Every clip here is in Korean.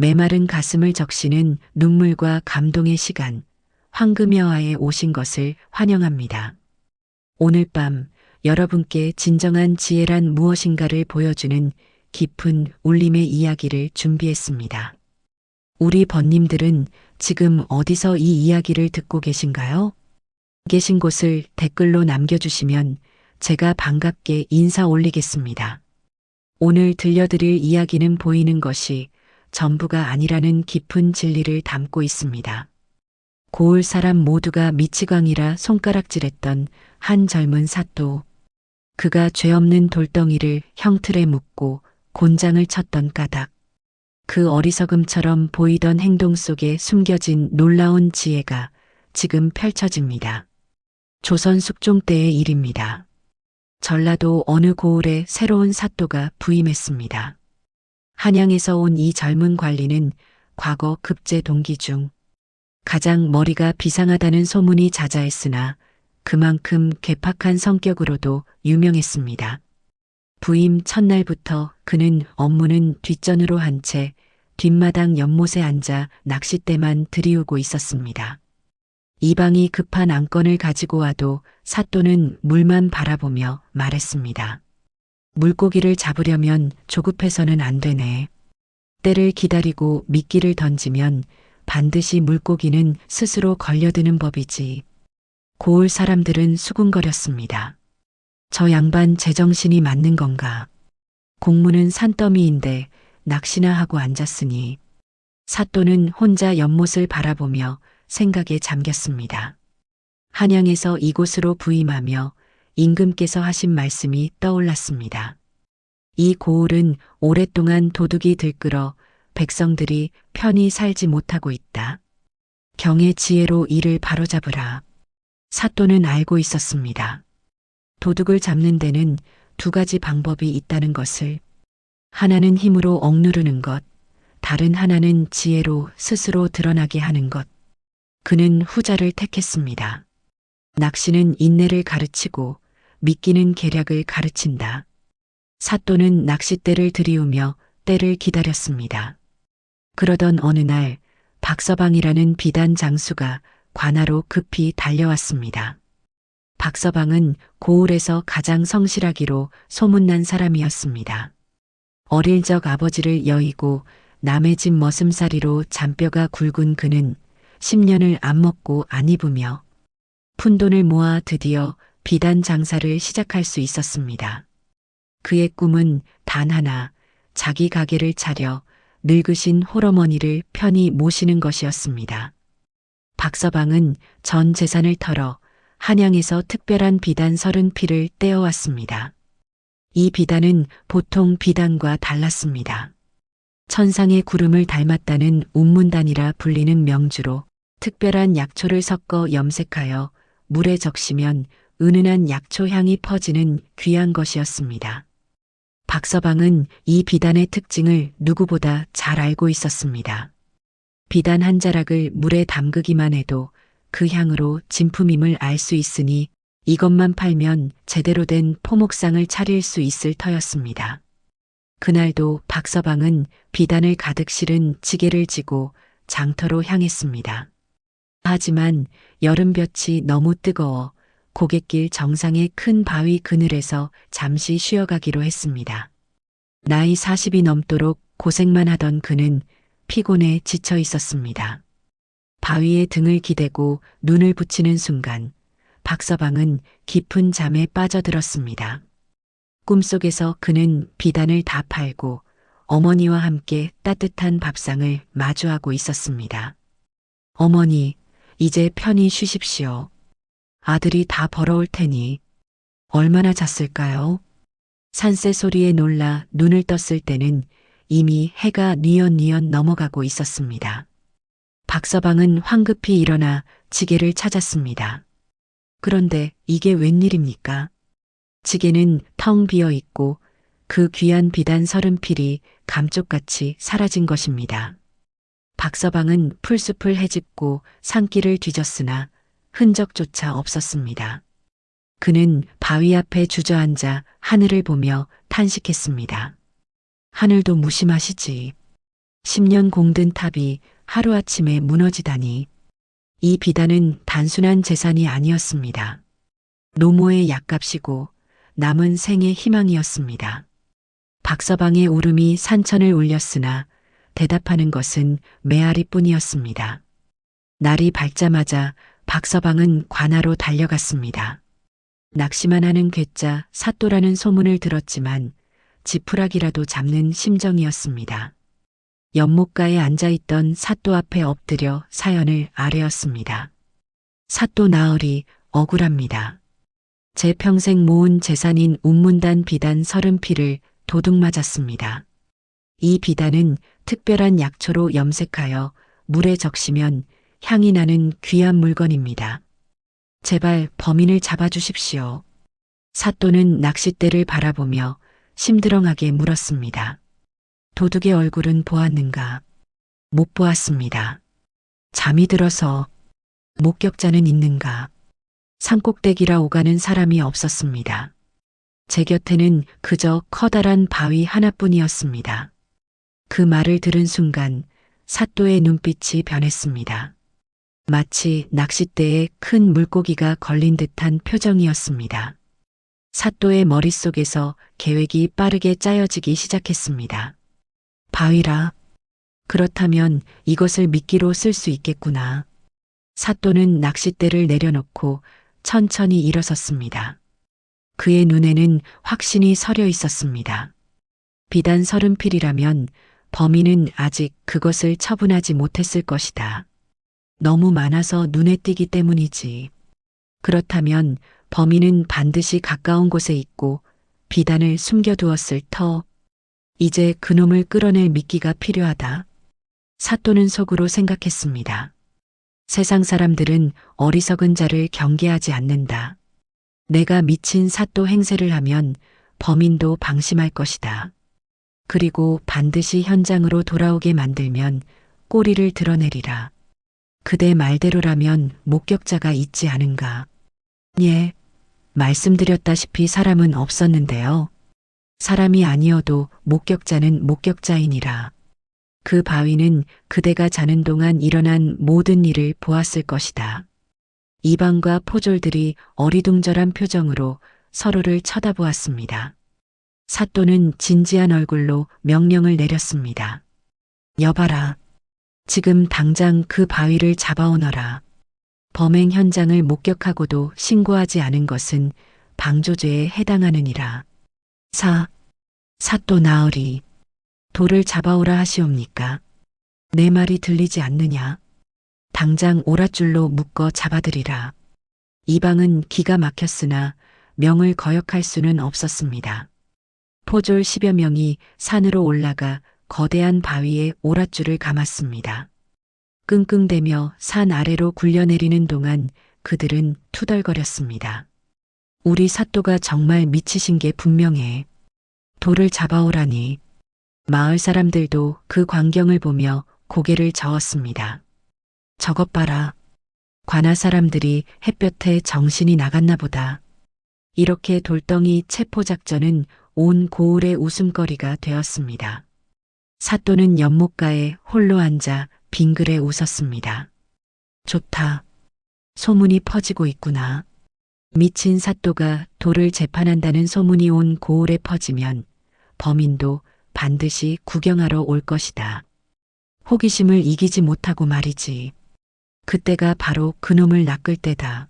메마른 가슴을 적시는 눈물과 감동의 시간, 황금여하에 오신 것을 환영합니다. 오늘 밤 여러분께 진정한 지혜란 무엇인가를 보여주는 깊은 울림의 이야기를 준비했습니다. 우리 번님들은 지금 어디서 이 이야기를 듣고 계신가요? 계신 곳을 댓글로 남겨주시면 제가 반갑게 인사 올리겠습니다. 오늘 들려드릴 이야기는 보이는 것이 전부가 아니라는 깊은 진리를 담고 있습니다. 고을 사람 모두가 미치광이라 손가락질했던 한 젊은 사또. 그가 죄 없는 돌덩이를 형틀에 묶고 곤장을 쳤던 까닭. 그 어리석음처럼 보이던 행동 속에 숨겨진 놀라운 지혜가 지금 펼쳐집니다. 조선 숙종 때의 일입니다. 전라도 어느 고을에 새로운 사또가 부임했습니다. 한양에서 온 이 젊은 관리는 과거 급제 동기 중 가장 머리가 비상하다는 소문이 자자했으나 그만큼 괴팍한 성격으로도 유명했습니다. 부임 첫날부터 그는 업무는 뒷전으로 한 채 뒷마당 연못에 앉아 낚싯대만 들이우고 있었습니다. 이방이 급한 안건을 가지고 와도 사또는 물만 바라보며 말했습니다. 물고기를 잡으려면 조급해서는 안 되네. 때를 기다리고 미끼를 던지면 반드시 물고기는 스스로 걸려드는 법이지. 고을 사람들은 수군거렸습니다. 저 양반 제정신이 맞는 건가? 공무는 산더미인데 낚시나 하고 앉았으니. 사또는 혼자 연못을 바라보며 생각에 잠겼습니다. 한양에서 이곳으로 부임하며 임금께서 하신 말씀이 떠올랐습니다. 이 고을은 오랫동안 도둑이 들끓어 백성들이 편히 살지 못하고 있다. 경의 지혜로 이를 바로잡으라. 사또는 알고 있었습니다. 도둑을 잡는 데는 두 가지 방법이 있다는 것을. 하나는 힘으로 억누르는 것, 다른 하나는 지혜로 스스로 드러나게 하는 것. 그는 후자를 택했습니다. 낚시는 인내를 가르치고 미끼는 계략을 가르친다. 사또는 낚싯대를 들이우며 때를 기다렸습니다. 그러던 어느 날 박서방이라는 비단 장수가 관하로 급히 달려왔습니다. 박서방은 고을에서 가장 성실하기로 소문난 사람이었습니다. 어릴 적 아버지를 여의고 남의 집 머슴살이로 잔뼈가 굵은 그는 10년을 안 먹고 안 입으며 푼돈을 모아 드디어 비단 장사를 시작할 수 있었습니다. 그의 꿈은 단 하나, 자기 가게를 차려 늙으신 홀어머니를 편히 모시는 것이었습니다. 박서방은 전 재산을 털어 한양에서 특별한 비단 30필을 떼어왔습니다. 이 비단은 보통 비단과 달랐습니다. 천상의 구름을 닮았다는 운문단이라 불리는 명주로 특별한 약초를 섞어 염색하여 물에 적시면 은은한 약초 향이 퍼지는 귀한 것이었습니다. 박서방은 이 비단의 특징을 누구보다 잘 알고 있었습니다. 비단 한 자락을 물에 담그기만 해도 그 향으로 진품임을 알 수 있으니 이것만 팔면 제대로 된 포목상을 차릴 수 있을 터였습니다. 그날도 박서방은 비단을 가득 실은 지게를 지고 장터로 향했습니다. 하지만 여름볕이 너무 뜨거워 고갯길 정상의 큰 바위 그늘에서 잠시 쉬어가기로 했습니다. 나이 40이 넘도록 고생만 하던 그는 피곤해 지쳐 있었습니다. 바위에 등을 기대고 눈을 붙이는 순간 박서방은 깊은 잠에 빠져들었습니다. 꿈속에서 그는 비단을 다 팔고 어머니와 함께 따뜻한 밥상을 마주하고 있었습니다. 어머니, 이제 편히 쉬십시오. 아들이 다 벌어올 테니. 얼마나 잤을까요? 산새 소리에 놀라 눈을 떴을 때는 이미 해가 뉘엿뉘엿 넘어가고 있었습니다. 박서방은 황급히 일어나 지게를 찾았습니다. 그런데 이게 웬일입니까? 지게는 텅 비어 있고 그 귀한 비단 30필이 감쪽같이 사라진 것입니다. 박서방은 풀숲을 헤집고 산길을 뒤졌으나 흔적조차 없었습니다. 그는 바위 앞에 주저앉아 하늘을 보며 탄식했습니다. 하늘도 무심하시지. 10년 공든 탑이 하루아침에 무너지다니. 이 비단은 단순한 재산이 아니었습니다. 노모의 약값이고 남은 생의 희망이었습니다. 박서방의 울음이 산천을 울렸으나 대답하는 것은 메아리뿐이었습니다. 날이 밝자마자 박서방은 관하로 달려갔습니다. 낚시만 하는 괴짜 사또라는 소문을 들었지만 지푸라기라도 잡는 심정이었습니다. 연못가에 앉아있던 사또 앞에 엎드려 사연을 아뢰었습니다. 사또 나으리 억울합니다. 제 평생 모은 재산인 운문단 비단 30피를 도둑 맞았습니다. 이 비단은 특별한 약초로 염색하여 물에 적시면 향이 나는 귀한 물건입니다. 제발 범인을 잡아주십시오. 사또는 낚싯대를 바라보며 심드렁하게 물었습니다. 도둑의 얼굴은 보았는가? 못 보았습니다. 잠이 들어서. 목격자는 있는가? 산꼭대기라 오가는 사람이 없었습니다. 제 곁에는 그저 커다란 바위 하나뿐이었습니다. 그 말을 들은 순간 사또의 눈빛이 변했습니다. 마치 낚싯대에 큰 물고기가 걸린 듯한 표정이었습니다. 사또의 머릿속에서 계획이 빠르게 짜여지기 시작했습니다. 바위라. 그렇다면 이것을 미끼로 쓸 수 있겠구나. 사또는 낚싯대를 내려놓고 천천히 일어섰습니다. 그의 눈에는 확신이 서려 있었습니다. 비단 30필이라면 범인은 아직 그것을 처분하지 못했을 것이다. 너무 많아서 눈에 띄기 때문이지. 그렇다면 범인은 반드시 가까운 곳에 있고 비단을 숨겨두었을 터. 이제 그놈을 끌어낼 미끼가 필요하다. 사또는 속으로 생각했습니다. 세상 사람들은 어리석은 자를 경계하지 않는다. 내가 미친 사또 행세를 하면 범인도 방심할 것이다. 그리고 반드시 현장으로 돌아오게 만들면 꼬리를 드러내리라. 그대 말대로라면 목격자가 있지 않은가. 예, 말씀드렸다시피 사람은 없었는데요. 사람이 아니어도 목격자는 목격자이니라. 그 바위는 그대가 자는 동안 일어난 모든 일을 보았을 것이다. 이방과 포졸들이 어리둥절한 표정으로 서로를 쳐다보았습니다. 사또는 진지한 얼굴로 명령을 내렸습니다. 여봐라. 지금 당장 그 바위를 잡아오너라. 범행 현장을 목격하고도 신고하지 않은 것은 방조죄에 해당하느니라. 사또 나으리. 돌을 잡아오라 하시옵니까? 내 말이 들리지 않느냐? 당장 오랏줄로 묶어 잡아들이라. 이방은 기가 막혔으나 명을 거역할 수는 없었습니다. 포졸 10여 명이 산으로 올라가 거대한 바위에 오랏줄을 감았습니다. 끙끙대며 산 아래로 굴려내리는 동안 그들은 투덜거렸습니다. 우리 사또가 정말 미치신 게 분명해. 돌을 잡아오라니. 마을 사람들도 그 광경을 보며 고개를 저었습니다. 저것 봐라. 관아 사람들이 햇볕에 정신이 나갔나 보다. 이렇게 돌덩이 체포작전은 온 고을의 웃음거리가 되었습니다. 사또는 연못가에 홀로 앉아 빙그레 웃었습니다. 좋다. 소문이 퍼지고 있구나. 미친 사또가 돌을 재판한다는 소문이 온 고을에 퍼지면 범인도 반드시 구경하러 올 것이다. 호기심을 이기지 못하고 말이지. 그때가 바로 그놈을 낚을 때다.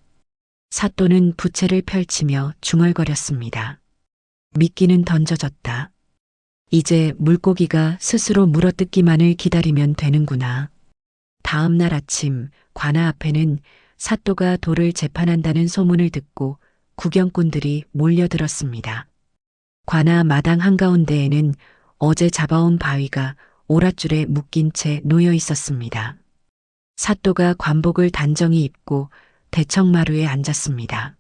사또는 부채를 펼치며 중얼거렸습니다. 미끼는 던져졌다. 이제 물고기가 스스로 물어뜯기만을 기다리면 되는구나. 다음 날 아침 관아 앞에는 사또가 돌을 재판한다는 소문을 듣고 구경꾼들이 몰려들었습니다. 관아 마당 한가운데에는 어제 잡아온 바위가 오랏줄에 묶인 채 놓여 있었습니다. 사또가 관복을 단정히 입고 대청마루에 앉았습니다.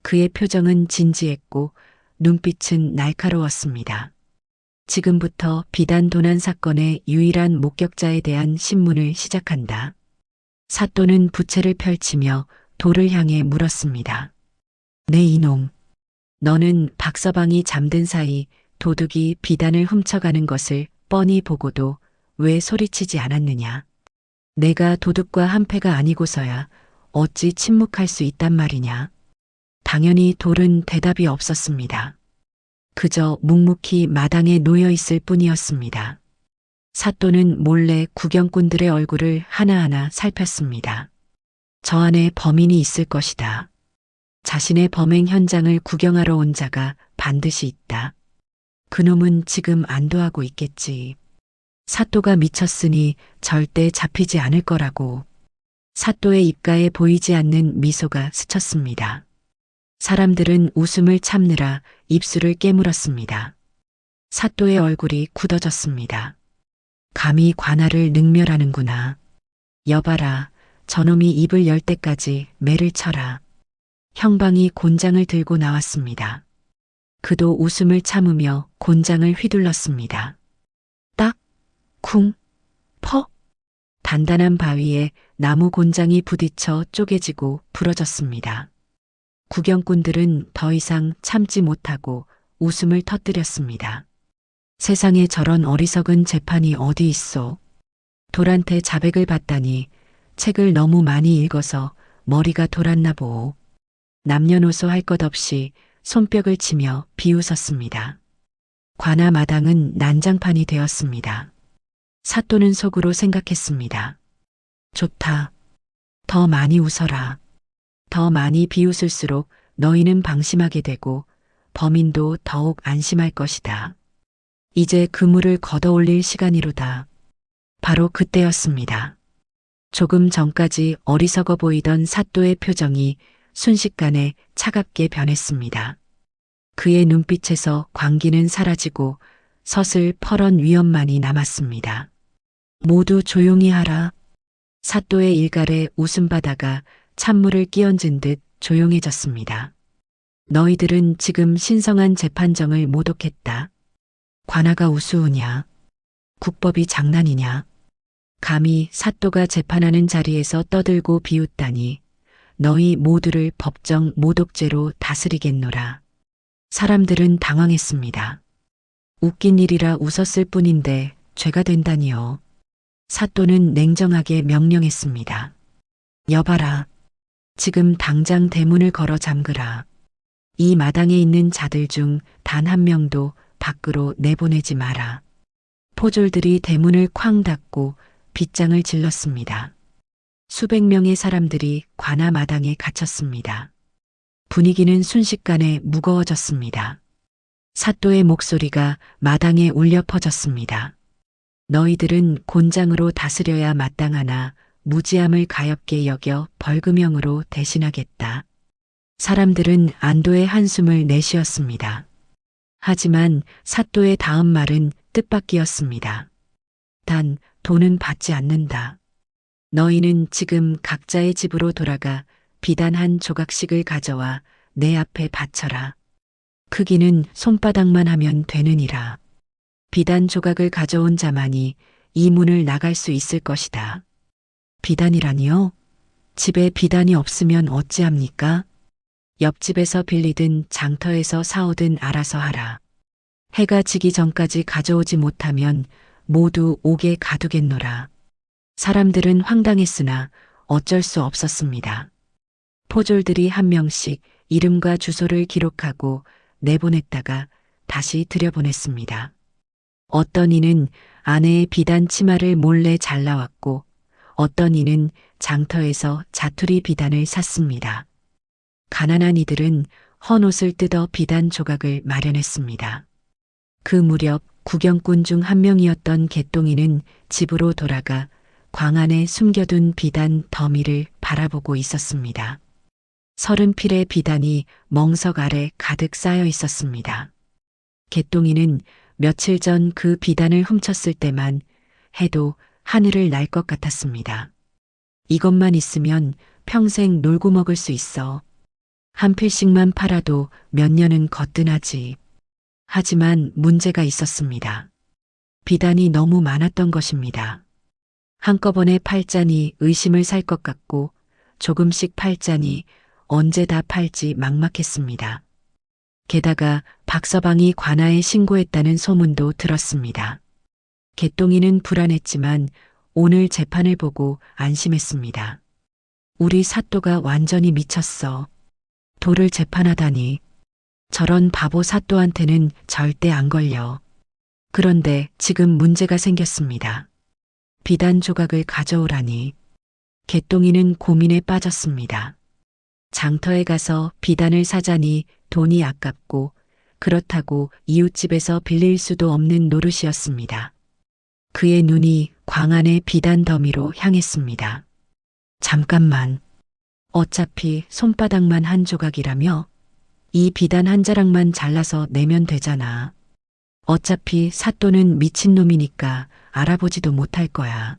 그의 표정은 진지했고 눈빛은 날카로웠습니다. 지금부터 비단 도난 사건의 유일한 목격자에 대한 신문을 시작한다. 사또는 부채를 펼치며 돌을 향해 물었습니다. 네 이놈. 너는 박서방이 잠든 사이 도둑이 비단을 훔쳐가는 것을 뻔히 보고도 왜 소리치지 않았느냐. 내가 도둑과 한패가 아니고서야 어찌 침묵할 수 있단 말이냐. 당연히 돌은 대답이 없었습니다. 그저 묵묵히 마당에 놓여 있을 뿐이었습니다. 사또는 몰래 구경꾼들의 얼굴을 하나하나 살폈습니다. 저 안에 범인이 있을 것이다. 자신의 범행 현장을 구경하러 온 자가 반드시 있다. 그놈은 지금 안도하고 있겠지. 사또가 미쳤으니 절대 잡히지 않을 거라고. 사또의 입가에 보이지 않는 미소가 스쳤습니다. 사람들은 웃음을 참느라 입술을 깨물었습니다. 사또의 얼굴이 굳어졌습니다. 감히 관아를 능멸하는구나. 여봐라, 저놈이 입을 열 때까지 매를 쳐라. 형방이 곤장을 들고 나왔습니다. 그도 웃음을 참으며 곤장을 휘둘렀습니다. 딱, 쿵, 퍼. 단단한 바위에 나무 곤장이 부딪혀 쪼개지고 부러졌습니다. 구경꾼들은 더 이상 참지 못하고 웃음을 터뜨렸습니다. 세상에 저런 어리석은 재판이 어디 있어. 돌한테 자백을 받다니 책을 너무 많이 읽어서 머리가 돌았나 보오. 남녀노소 할 것 없이 손뼉을 치며 비웃었습니다. 관아 마당은 난장판이 되었습니다. 사또는 속으로 생각했습니다. 좋다. 더 많이 웃어라. 더 많이 비웃을수록 너희는 방심하게 되고 범인도 더욱 안심할 것이다. 이제 그물을 걷어올릴 시간이로다. 바로 그때였습니다. 조금 전까지 어리석어 보이던 사또의 표정이 순식간에 차갑게 변했습니다. 그의 눈빛에서 광기는 사라지고 서슬퍼런 위엄만이 남았습니다. 모두 조용히 하라. 사또의 일갈에 웃음바다가 찬물을 끼얹은 듯 조용해졌습니다. 너희들은 지금 신성한 재판정을 모독했다. 관아가 우스우냐? 국법이 장난이냐? 감히 사또가 재판하는 자리에서 떠들고 비웃다니 너희 모두를 법정 모독죄로 다스리겠노라. 사람들은 당황했습니다. 웃긴 일이라 웃었을 뿐인데 죄가 된다니요. 사또는 냉정하게 명령했습니다. 여봐라. 지금 당장 대문을 걸어 잠그라. 이 마당에 있는 자들 중 단 한 명도 밖으로 내보내지 마라. 포졸들이 대문을 쾅 닫고 빗장을 질렀습니다. 수백 명의 사람들이 관아 마당에 갇혔습니다. 분위기는 순식간에 무거워졌습니다. 사또의 목소리가 마당에 울려 퍼졌습니다. 너희들은 곤장으로 다스려야 마땅하나 무지함을 가엾게 여겨 벌금형으로 대신하겠다. 사람들은 안도의 한숨을 내쉬었습니다. 하지만 사또의 다음 말은 뜻밖이었습니다. 단 돈은 받지 않는다. 너희는 지금 각자의 집으로 돌아가 비단 한 조각씩을 가져와 내 앞에 바쳐라. 크기는 손바닥만 하면 되느니라. 비단 조각을 가져온 자만이 이 문을 나갈 수 있을 것이다. 비단이라니요? 집에 비단이 없으면 어찌합니까? 옆집에서 빌리든 장터에서 사오든 알아서 하라. 해가 지기 전까지 가져오지 못하면 모두 옥에 가두겠노라. 사람들은 황당했으나 어쩔 수 없었습니다. 포졸들이 한 명씩 이름과 주소를 기록하고 내보냈다가 다시 들여보냈습니다. 어떤 이는 아내의 비단 치마를 몰래 잘라왔고 어떤 이는 장터에서 자투리 비단을 샀습니다. 가난한 이들은 헌옷을 뜯어 비단 조각을 마련했습니다. 그 무렵 구경꾼 중 한 명이었던 개똥이는 집으로 돌아가 광 안에 숨겨둔 비단 더미를 바라보고 있었습니다. 30필의 비단이 멍석 아래 가득 쌓여 있었습니다. 개똥이는 며칠 전 그 비단을 훔쳤을 때만 해도 하늘을 날 것 같았습니다. 이것만 있으면 평생 놀고 먹을 수 있어. 한 필씩만 팔아도 몇 년은 거뜬하지. 하지만 문제가 있었습니다. 비단이 너무 많았던 것입니다. 한꺼번에 팔자니 의심을 살 것 같고 조금씩 팔자니 언제 다 팔지 막막했습니다. 게다가 박서방이 관아에 신고했다는 소문도 들었습니다. 개똥이는 불안했지만 오늘 재판을 보고 안심했습니다. 우리 사또가 완전히 미쳤어. 돌을 재판하다니. 저런 바보 사또한테는 절대 안 걸려. 그런데 지금 문제가 생겼습니다. 비단 조각을 가져오라니. 개똥이는 고민에 빠졌습니다. 장터에 가서 비단을 사자니 돈이 아깝고 그렇다고 이웃집에서 빌릴 수도 없는 노릇이었습니다. 그의 눈이 광안의 비단 더미로 향했습니다. 잠깐만. 어차피 손바닥만 한 조각이라며? 이 비단 한 자락만 잘라서 내면 되잖아. 어차피 사또는 미친놈이니까 알아보지도 못할 거야.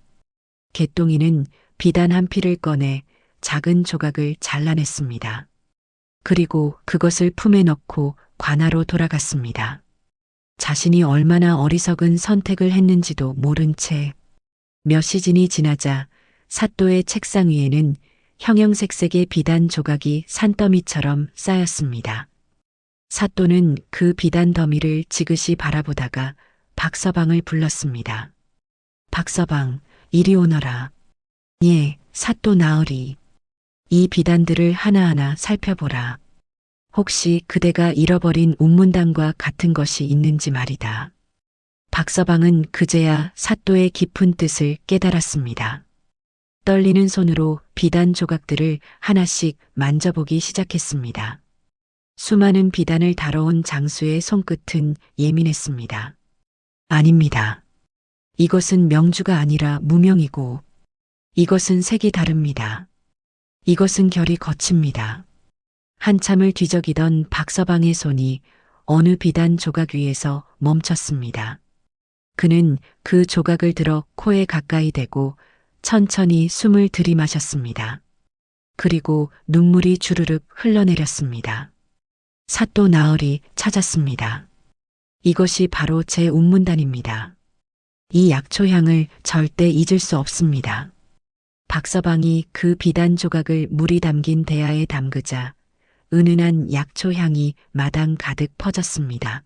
개똥이는 비단 한 피를 꺼내 작은 조각을 잘라냈습니다. 그리고 그것을 품에 넣고 관아로 돌아갔습니다. 자신이 얼마나 어리석은 선택을 했는지도 모른 채 몇 시즌이 지나자 사또의 책상 위에는 형형색색의 비단 조각이 산더미처럼 쌓였습니다. 사또는 그 비단 더미를 지그시 바라보다가 박서방을 불렀습니다. 박서방, 이리 오너라. 예, 사또 나으리. 이 비단들을 하나하나 살펴보라. 혹시 그대가 잃어버린 운문단과 같은 것이 있는지 말이다. 박서방은 그제야 사또의 깊은 뜻을 깨달았습니다. 떨리는 손으로 비단 조각들을 하나씩 만져보기 시작했습니다. 수많은 비단을 다뤄온 장수의 손끝은 예민했습니다. 아닙니다. 이것은 명주가 아니라 무명이고 이것은 색이 다릅니다. 이것은 결이 거칩니다. 한참을 뒤적이던 박서방의 손이 어느 비단 조각 위에서 멈췄습니다. 그는 그 조각을 들어 코에 가까이 대고 천천히 숨을 들이마셨습니다. 그리고 눈물이 주르륵 흘러내렸습니다. 사또 나으리 찾았습니다. 이것이 바로 제 운문단입니다. 이 약초향을 절대 잊을 수 없습니다. 박서방이 그 비단 조각을 물이 담긴 대야에 담그자 은은한 약초향이 마당 가득 퍼졌습니다.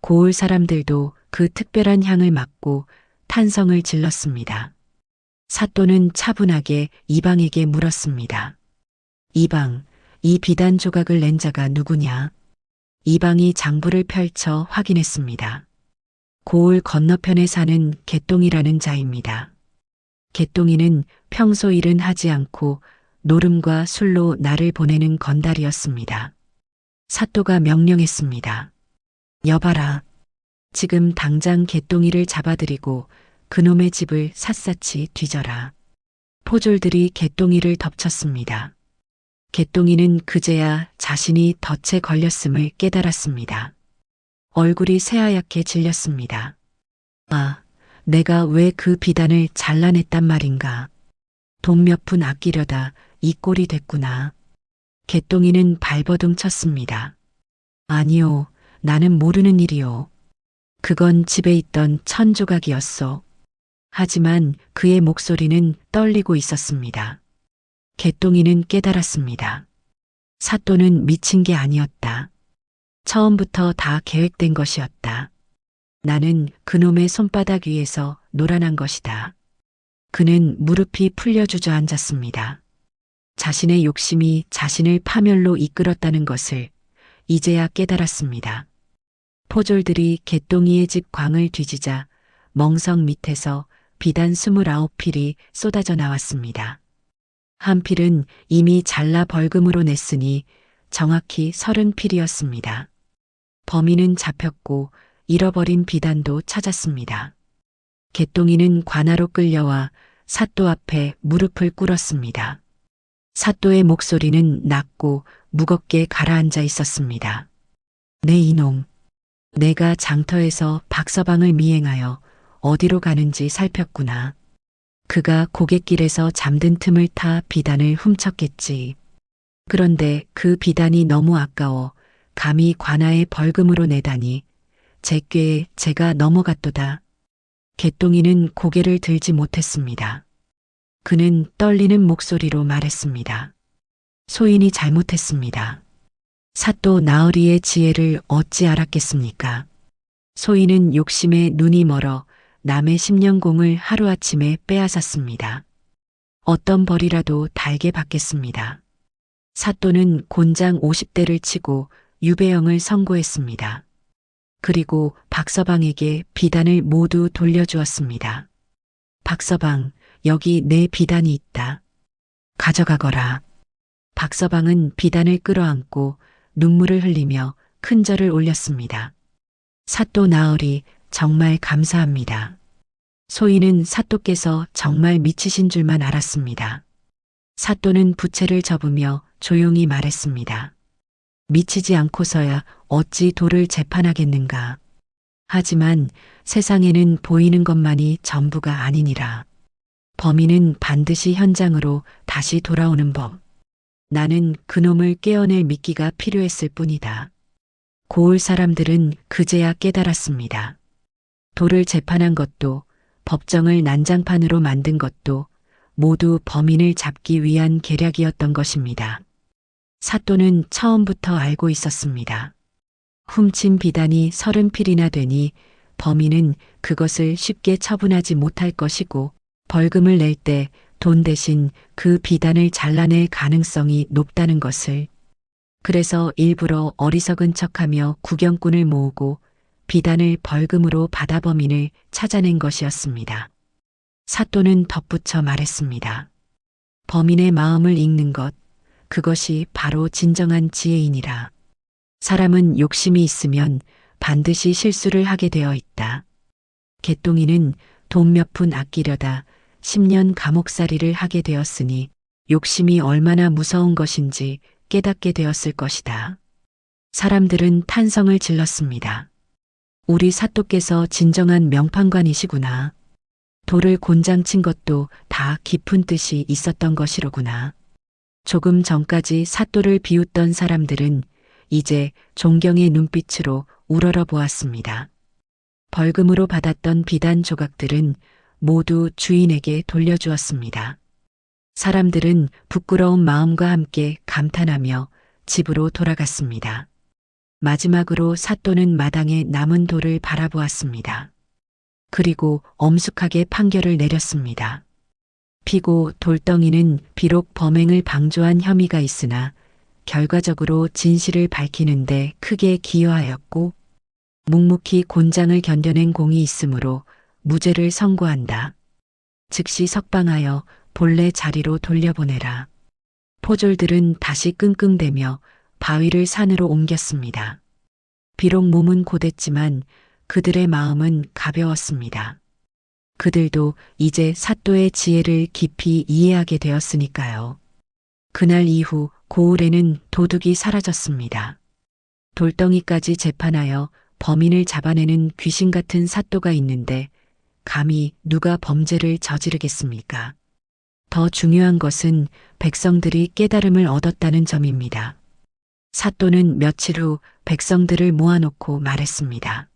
고을 사람들도 그 특별한 향을 맡고 탄성을 질렀습니다. 사또는 차분하게 이방에게 물었습니다. 이방, 이 비단 조각을 낸 자가 누구냐? 이방이 장부를 펼쳐 확인했습니다. 고을 건너편에 사는 개똥이라는 자입니다. 개똥이는 평소 일은 하지 않고 노름과 술로 날을 보내는 건달이었습니다. 사또가 명령했습니다. 여봐라. 지금 당장 개똥이를 잡아들이고 그놈의 집을 샅샅이 뒤져라. 포졸들이 개똥이를 덮쳤습니다. 개똥이는 그제야 자신이 덫에 걸렸음을 깨달았습니다. 얼굴이 새하얗게 질렸습니다. 아, 내가 왜 그 비단을 잘라냈단 말인가. 돈 몇 푼 아끼려다 이 꼴이 됐구나. 개똥이는 발버둥 쳤습니다. 아니요, 나는 모르는 일이요. 그건 집에 있던 천조각이었소. 하지만 그의 목소리는 떨리고 있었습니다. 개똥이는 깨달았습니다. 사또는 미친 게 아니었다. 처음부터 다 계획된 것이었다. 나는 그놈의 손바닥 위에서 놀아난 것이다. 그는 무릎이 풀려 주저앉았습니다. 자신의 욕심이 자신을 파멸로 이끌었다는 것을 이제야 깨달았습니다. 포졸들이 개똥이의 집 광을 뒤지자 멍석 밑에서 비단 29필이 쏟아져 나왔습니다. 한 필은 이미 잘라 벌금으로 냈으니 정확히 30필이었습니다. 범인은 잡혔고 잃어버린 비단도 찾았습니다. 개똥이는 관아로 끌려와 사또 앞에 무릎을 꿇었습니다. 사또의 목소리는 낮고 무겁게 가라앉아 있었습니다. 네 이놈, 내가 장터에서 박서방을 미행하여 어디로 가는지 살폈구나. 그가 고갯길에서 잠든 틈을 타 비단을 훔쳤겠지. 그런데 그 비단이 너무 아까워 감히 관아에 벌금으로 내다니 제 꾀에 제가 넘어갔도다. 개똥이는 고개를 들지 못했습니다. 그는 떨리는 목소리로 말했습니다. 소인이 잘못했습니다. 사또 나으리의 지혜를 어찌 알았겠습니까? 소인은 욕심에 눈이 멀어 남의 10년공을 하루아침에 빼앗았습니다. 어떤 벌이라도 달게 받겠습니다. 사또는 곤장 50대를 치고 유배형을 선고했습니다. 그리고 박서방에게 비단을 모두 돌려주었습니다. 박서방, 여기 내 비단이 있다. 가져가거라. 박서방은 비단을 끌어안고 눈물을 흘리며 큰 절을 올렸습니다. 사또 나으리 정말 감사합니다. 소인은 사또께서 정말 미치신 줄만 알았습니다. 사또는 부채를 접으며 조용히 말했습니다. 미치지 않고서야 어찌 도를 재판하겠는가. 하지만 세상에는 보이는 것만이 전부가 아니니라. 범인은 반드시 현장으로 다시 돌아오는 법. 나는 그놈을 깨어낼 미끼가 필요했을 뿐이다. 고을 사람들은 그제야 깨달았습니다. 도를 재판한 것도 법정을 난장판으로 만든 것도 모두 범인을 잡기 위한 계략이었던 것입니다. 사또는 처음부터 알고 있었습니다. 훔친 비단이 30필이나 되니 범인은 그것을 쉽게 처분하지 못할 것이고 벌금을 낼 때 돈 대신 그 비단을 잘라낼 가능성이 높다는 것을. 그래서 일부러 어리석은 척하며 구경꾼을 모으고 비단을 벌금으로 받아 범인을 찾아낸 것이었습니다. 사또는 덧붙여 말했습니다. 범인의 마음을 읽는 것, 그것이 바로 진정한 지혜이니라. 사람은 욕심이 있으면 반드시 실수를 하게 되어 있다. 개똥이는 돈 몇 푼 아끼려다 10년 감옥살이를 하게 되었으니 욕심이 얼마나 무서운 것인지 깨닫게 되었을 것이다. 사람들은 탄성을 질렀습니다. 우리 사또께서 진정한 명판관이시구나. 돌을 곤장 친 것도 다 깊은 뜻이 있었던 것이로구나. 조금 전까지 사또를 비웃던 사람들은 이제 존경의 눈빛으로 우러러 보았습니다. 벌금으로 받았던 비단 조각들은 모두 주인에게 돌려주었습니다. 사람들은 부끄러운 마음과 함께 감탄하며 집으로 돌아갔습니다. 마지막으로 사또는 마당에 남은 돌을 바라보았습니다. 그리고 엄숙하게 판결을 내렸습니다. 피고 돌덩이는 비록 범행을 방조한 혐의가 있으나 결과적으로 진실을 밝히는데 크게 기여하였고 묵묵히 곤장을 견뎌낸 공이 있으므로 무죄를 선고한다. 즉시 석방하여 본래 자리로 돌려보내라. 포졸들은 다시 끙끙대며 바위를 산으로 옮겼습니다. 비록 몸은 고됐지만 그들의 마음은 가벼웠습니다. 그들도 이제 사또의 지혜를 깊이 이해하게 되었으니까요. 그날 이후 고을에는 도둑이 사라졌습니다. 돌덩이까지 재판하여 범인을 잡아내는 귀신 같은 사또가 있는데 감히 누가 범죄를 저지르겠습니까? 더 중요한 것은 백성들이 깨달음을 얻었다는 점입니다. 사또는 며칠 후 백성들을 모아놓고 말했습니다.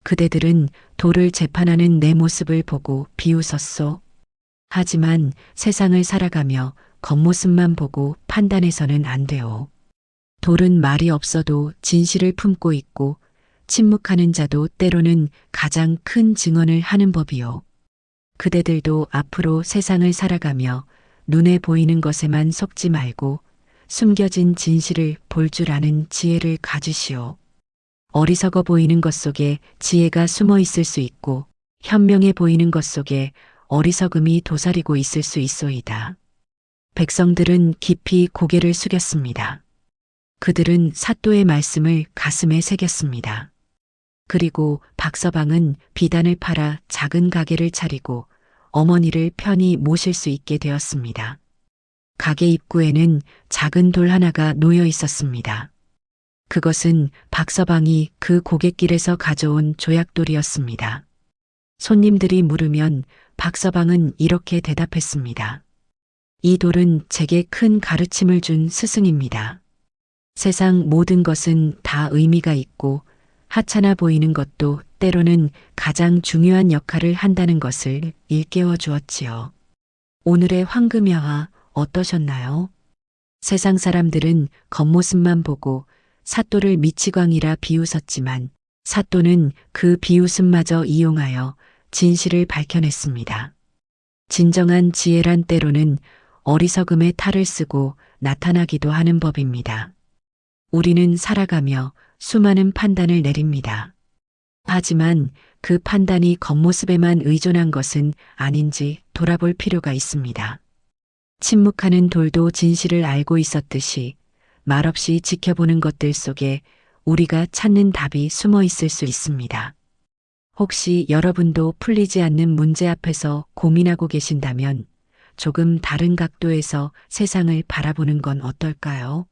그대들은 도를 재판하는 내 모습을 보고 비웃었소. 하지만 세상을 살아가며 겉모습만 보고 판단해서는 안 돼요. 돌은 말이 없어도 진실을 품고 있고 침묵하는 자도 때로는 가장 큰 증언을 하는 법이요. 그대들도 앞으로 세상을 살아가며 눈에 보이는 것에만 속지 말고 숨겨진 진실을 볼 줄 아는 지혜를 가지시오. 어리석어 보이는 것 속에 지혜가 숨어 있을 수 있고 현명해 보이는 것 속에 어리석음이 도사리고 있을 수 있소이다. 백성들은 깊이 고개를 숙였습니다. 그들은 사또의 말씀을 가슴에 새겼습니다. 그리고 박서방은 비단을 팔아 작은 가게를 차리고 어머니를 편히 모실 수 있게 되었습니다. 가게 입구에는 작은 돌 하나가 놓여 있었습니다. 그것은 박서방이 그 고갯길에서 가져온 조약돌이었습니다. 손님들이 물으면 박서방은 이렇게 대답했습니다. 이 돌은 제게 큰 가르침을 준 스승입니다. 세상 모든 것은 다 의미가 있고 하찮아 보이는 것도 때로는 가장 중요한 역할을 한다는 것을 일깨워 주었지요. 오늘의 황금야화 어떠셨나요? 세상 사람들은 겉모습만 보고 사또를 미치광이라 비웃었지만 사또는 그 비웃음마저 이용하여 진실을 밝혀냈습니다. 진정한 지혜란 때로는 어리석음의 탈을 쓰고 나타나기도 하는 법입니다. 우리는 살아가며 수많은 판단을 내립니다. 하지만 그 판단이 겉모습에만 의존한 것은 아닌지 돌아볼 필요가 있습니다. 침묵하는 돌도 진실을 알고 있었듯이 말없이 지켜보는 것들 속에 우리가 찾는 답이 숨어 있을 수 있습니다. 혹시 여러분도 풀리지 않는 문제 앞에서 고민하고 계신다면 조금 다른 각도에서 세상을 바라보는 건 어떨까요?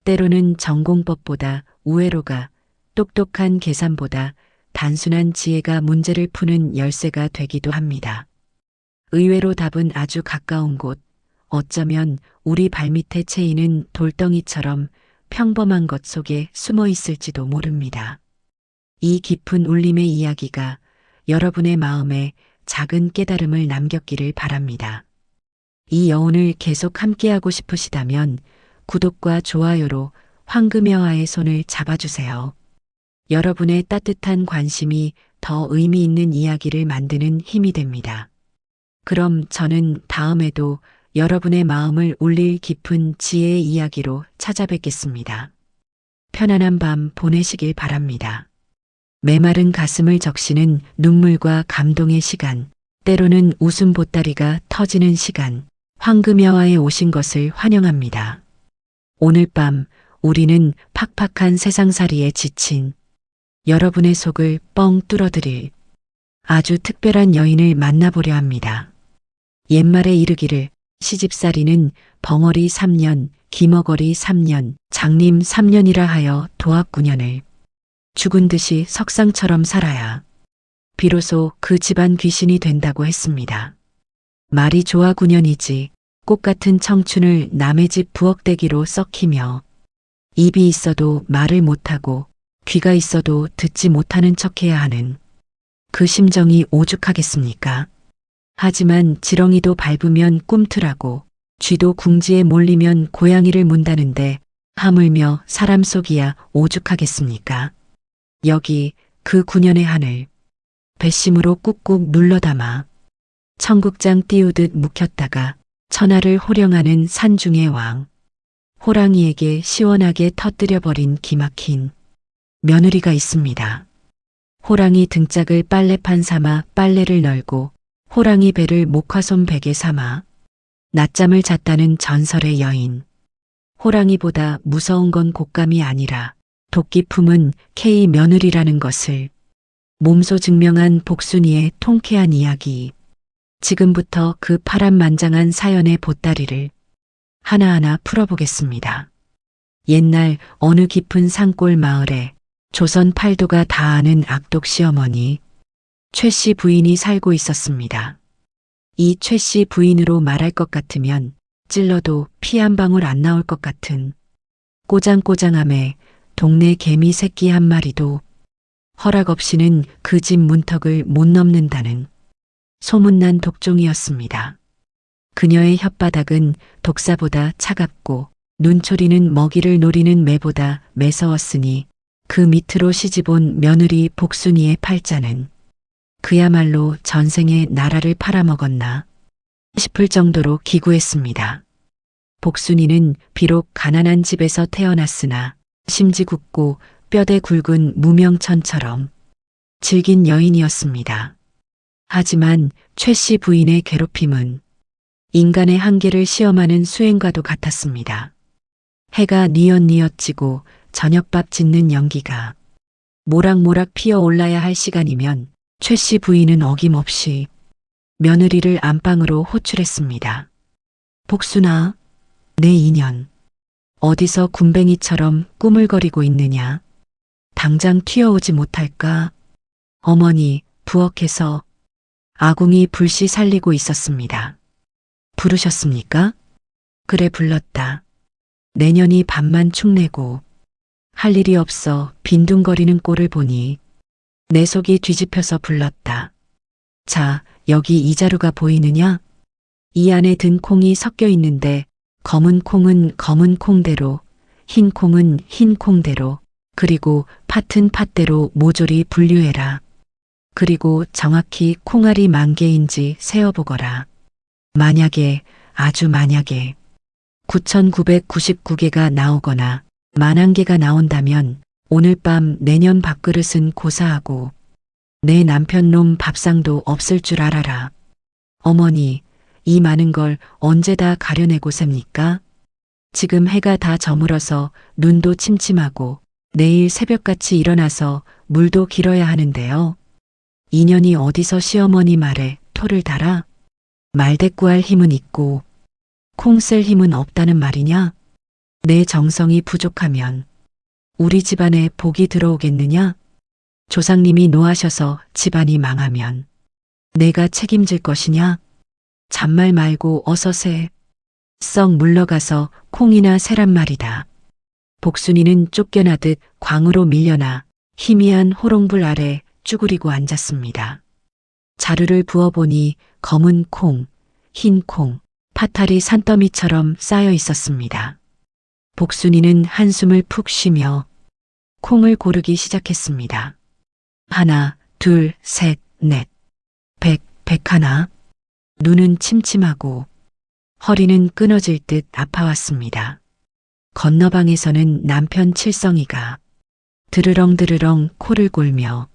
때로는 전공법보다 우회로가, 똑똑한 계산보다 단순한 지혜가 문제를 푸는 열쇠가 되기도 합니다. 의외로 답은 아주 가까운 곳, 어쩌면 우리 발밑에 채이는 돌덩이처럼 평범한 것 속에 숨어 있을지도 모릅니다. 이 깊은 울림의 이야기가 여러분의 마음에 작은 깨달음을 남겼기를 바랍니다. 이 여운을 계속 함께하고 싶으시다면 구독과 좋아요로 황금여화의 손을 잡아주세요. 여러분의 따뜻한 관심이 더 의미 있는 이야기를 만드는 힘이 됩니다. 그럼 저는 다음에도 여러분의 마음을 울릴 깊은 지혜의 이야기로 찾아뵙겠습니다. 편안한 밤 보내시길 바랍니다. 메마른 가슴을 적시는 눈물과 감동의 시간, 때로는 웃음 보따리가 터지는 시간, 황금여화에 오신 것을 환영합니다. 오늘 밤 우리는 팍팍한 세상살이에 지친 여러분의 속을 뻥 뚫어드릴 아주 특별한 여인을 만나보려 합니다. 옛말에 이르기를 시집살이는 벙어리 3년, 기머거리 3년, 장님 3년이라 하여 도합 9년을 죽은 듯이 석상처럼 살아야 비로소 그 집안 귀신이 된다고 했습니다. 말이 좋아 9년이지 꽃같은 청춘을 남의 집 부엌대기로 썩히며 입이 있어도 말을 못하고 귀가 있어도 듣지 못하는 척해야 하는 그 심정이 오죽하겠습니까? 하지만 지렁이도 밟으면 꿈틀하고 쥐도 궁지에 몰리면 고양이를 문다는데 하물며 사람 속이야 오죽하겠습니까? 여기 그 9년의 하늘 배심으로 꾹꾹 눌러담아 청국장 띄우듯 묵혔다가 천하를 호령하는 산중의 왕 호랑이에게 시원하게 터뜨려버린 기막힌 며느리가 있습니다. 호랑이 등짝을 빨래판 삼아 빨래를 널고 호랑이 배를 목화솜 베개 삼아 낮잠을 잤다는 전설의 여인. 호랑이보다 무서운 건 곶감이 아니라 도끼 품은 K 며느리라는 것을 몸소 증명한 복순이의 통쾌한 이야기. 지금부터 그 파란만장한 사연의 보따리를 하나하나 풀어보겠습니다. 옛날 어느 깊은 산골 마을에 조선 팔도가 다 아는 악독 시어머니 최 씨 부인이 살고 있었습니다. 이 최 씨 부인으로 말할 것 같으면 찔러도 피 한 방울 안 나올 것 같은 꼬장꼬장함에 동네 개미 새끼 한 마리도 허락 없이는 그 집 문턱을 못 넘는다는 소문난 독종이었습니다. 그녀의 혓바닥은 독사보다 차갑고 눈초리는 먹이를 노리는 매보다 매서웠으니 그 밑으로 시집온 며느리 복순이의 팔자는 그야말로 전생에 나라를 팔아먹었나 싶을 정도로 기구했습니다. 복순이는 비록 가난한 집에서 태어났으나 심지 굵고 뼈대 굵은 무명천처럼 질긴 여인이었습니다. 하지만 최 씨 부인의 괴롭힘은 인간의 한계를 시험하는 수행과도 같았습니다. 해가 뉘엿뉘엿 지고 저녁밥 짓는 연기가 모락모락 피어올라야 할 시간이면 최 씨 부인은 어김없이 며느리를 안방으로 호출했습니다. 복순아, 내 인연. 어디서 군뱅이처럼 꾸물거리고 있느냐. 당장 튀어오지 못할까? 어머니, 부엌에서 아궁이 불씨 살리고 있었습니다. 부르셨습니까? 그래 불렀다. 내년이 밤만 축내고 할 일이 없어 빈둥거리는 꼴을 보니 내 속이 뒤집혀서 불렀다. 자, 여기 이 자루가 보이느냐? 이 안에 든 콩이 섞여 있는데 검은 콩은 검은 콩대로, 흰 콩은 흰 콩대로, 그리고 팥은 팥대로 모조리 분류해라. 그리고 정확히 콩알이 만 개인지 세어보거라. 만약에, 아주 만약에 9,999개가 나오거나 10,000개가 나온다면 오늘 밤 내년 밥그릇은 고사하고 내 남편 놈 밥상도 없을 줄 알아라. 어머니, 이 많은 걸 언제 다 가려내고 삽니까? 지금 해가 다 저물어서 눈도 침침하고 내일 새벽같이 일어나서 물도 길어야 하는데요. 인연이 어디서 시어머니 말에 토를 달아? 말대꾸할 힘은 있고 콩 쓸 힘은 없다는 말이냐? 내 정성이 부족하면 우리 집안에 복이 들어오겠느냐? 조상님이 노하셔서 집안이 망하면 내가 책임질 것이냐? 잔말 말고 어서 세. 썩 물러가서 콩이나 세란 말이다. 복순이는 쫓겨나듯 광으로 밀려나 희미한 호롱불 아래 쭈그리고 앉았습니다. 자루를 부어보니 검은 콩, 흰 콩, 파탈이 산더미처럼 쌓여 있었습니다. 복순이는 한숨을 푹 쉬며 콩을 고르기 시작했습니다. 하나, 둘, 셋, 넷. 100하나. 눈은 침침하고 허리는 끊어질 듯 아파왔습니다. 건너방에서는 남편 칠성이가 드르렁드르렁 코를 골며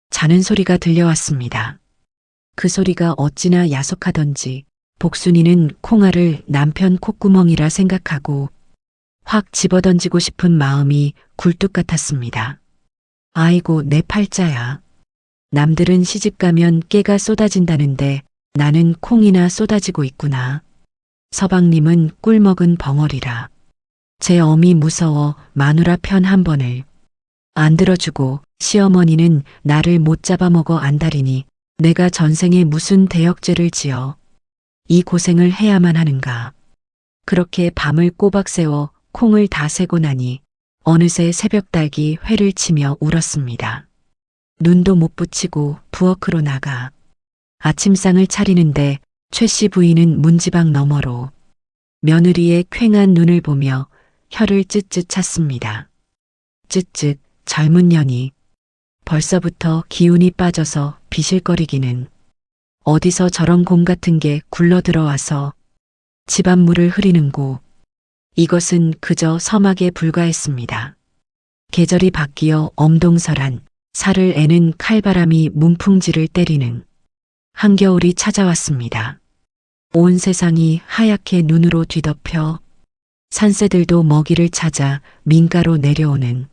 자는 소리가 들려왔습니다. 그 소리가 어찌나 야속하던지 복순이는 콩알을 남편 콧구멍이라 생각하고 확 집어던지고 싶은 마음이 굴뚝 같았습니다. 아이고 내 팔자야. 남들은 시집가면 깨가 쏟아진다는데 나는 콩이나 쏟아지고 있구나. 서방님은 꿀먹은 벙어리라. 제 어미 무서워 마누라 편 한 번을 안 들어주고 시어머니는 나를 못 잡아먹어 안달이니 내가 전생에 무슨 대역죄를 지어 이 고생을 해야만 하는가. 그렇게 밤을 꼬박 새워 콩을 다 세고 나니 어느새 새벽닭이 회를 치며 울었습니다. 눈도 못 붙이고 부엌으로 나가 아침상을 차리는데 최 씨 부인은 문지방 너머로 며느리의 퀭한 눈을 보며 혀를 쯧쯧 찼습니다. 쯧쯧 젊은 년이 벌써부터 기운이 빠져서 비실거리기는 어디서 저런 곰 같은 게 굴러 들어와서 집안 물을 흐리는고. 이것은 그저 서막에 불과했습니다. 계절이 바뀌어 엄동설한 살을 애는 칼바람이 문풍지를 때리는 한겨울이 찾아왔습니다. 온 세상이 하얗게 눈으로 뒤덮여 산새들도 먹이를 찾아 민가로 내려오는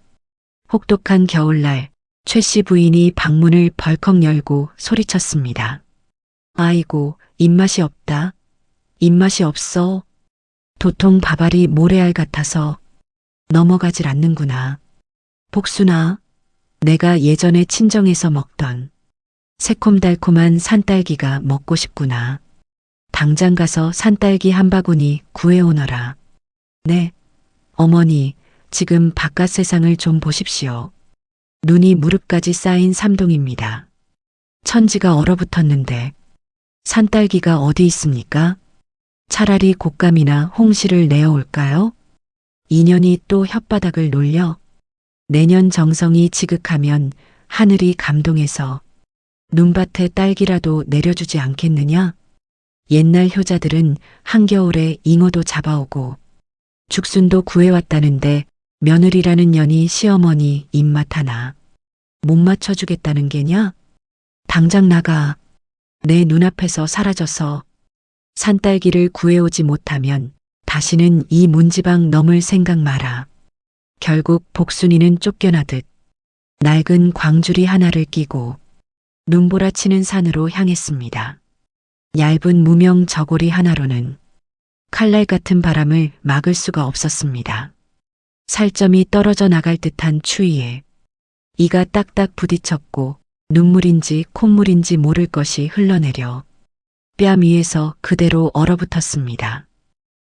혹독한 겨울날 최 씨 부인이 방문을 벌컥 열고 소리쳤습니다. 아이고 입맛이 없다. 입맛이 없어. 도통 밥알이 모래알 같아서 넘어가질 않는구나. 복순아, 내가 예전에 친정에서 먹던 새콤달콤한 산딸기가 먹고 싶구나. 당장 가서 산딸기 한 바구니 구해오너라. 네, 어머니, 지금 바깥 세상을 좀 보십시오. 눈이 무릎까지 쌓인 삼동입니다. 천지가 얼어붙었는데 산딸기가 어디 있습니까? 차라리 곶감이나 홍시를 내어올까요? 인연이 또 혓바닥을 놀려 내년 정성이 지극하면 하늘이 감동해서 눈밭에 딸기라도 내려주지 않겠느냐? 옛날 효자들은 한겨울에 잉어도 잡아오고 죽순도 구해왔다는데 며느리라는 년이 시어머니 입맛 하나 못 맞춰주겠다는 게냐? 당장 나가. 내 눈앞에서 사라져서 산딸기를 구해오지 못하면 다시는 이 문지방 넘을 생각 마라. 결국 복순이는 쫓겨나듯 낡은 광주리 하나를 끼고 눈보라치는 산으로 향했습니다. 얇은 무명 저고리 하나로는 칼날 같은 바람을 막을 수가 없었습니다. 살점이 떨어져 나갈 듯한 추위에 이가 딱딱 부딪혔고 눈물인지 콧물인지 모를 것이 흘러내려 뺨 위에서 그대로 얼어붙었습니다.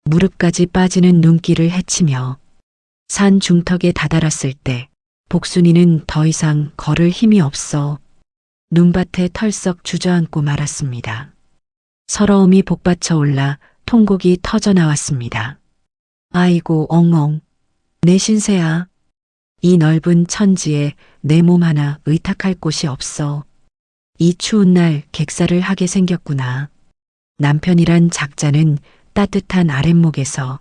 무릎까지 빠지는 눈길을 헤치며 산 중턱에 다다랐을 때 복순이는 더 이상 걸을 힘이 없어 눈밭에 털썩 주저앉고 말았습니다. 서러움이 복받쳐 올라 통곡이 터져 나왔습니다. 아이고 엉엉 내 신세야. 이 넓은 천지에 내 몸 하나 의탁할 곳이 없어. 이 추운 날 객사를 하게 생겼구나. 남편이란 작자는 따뜻한 아랫목에서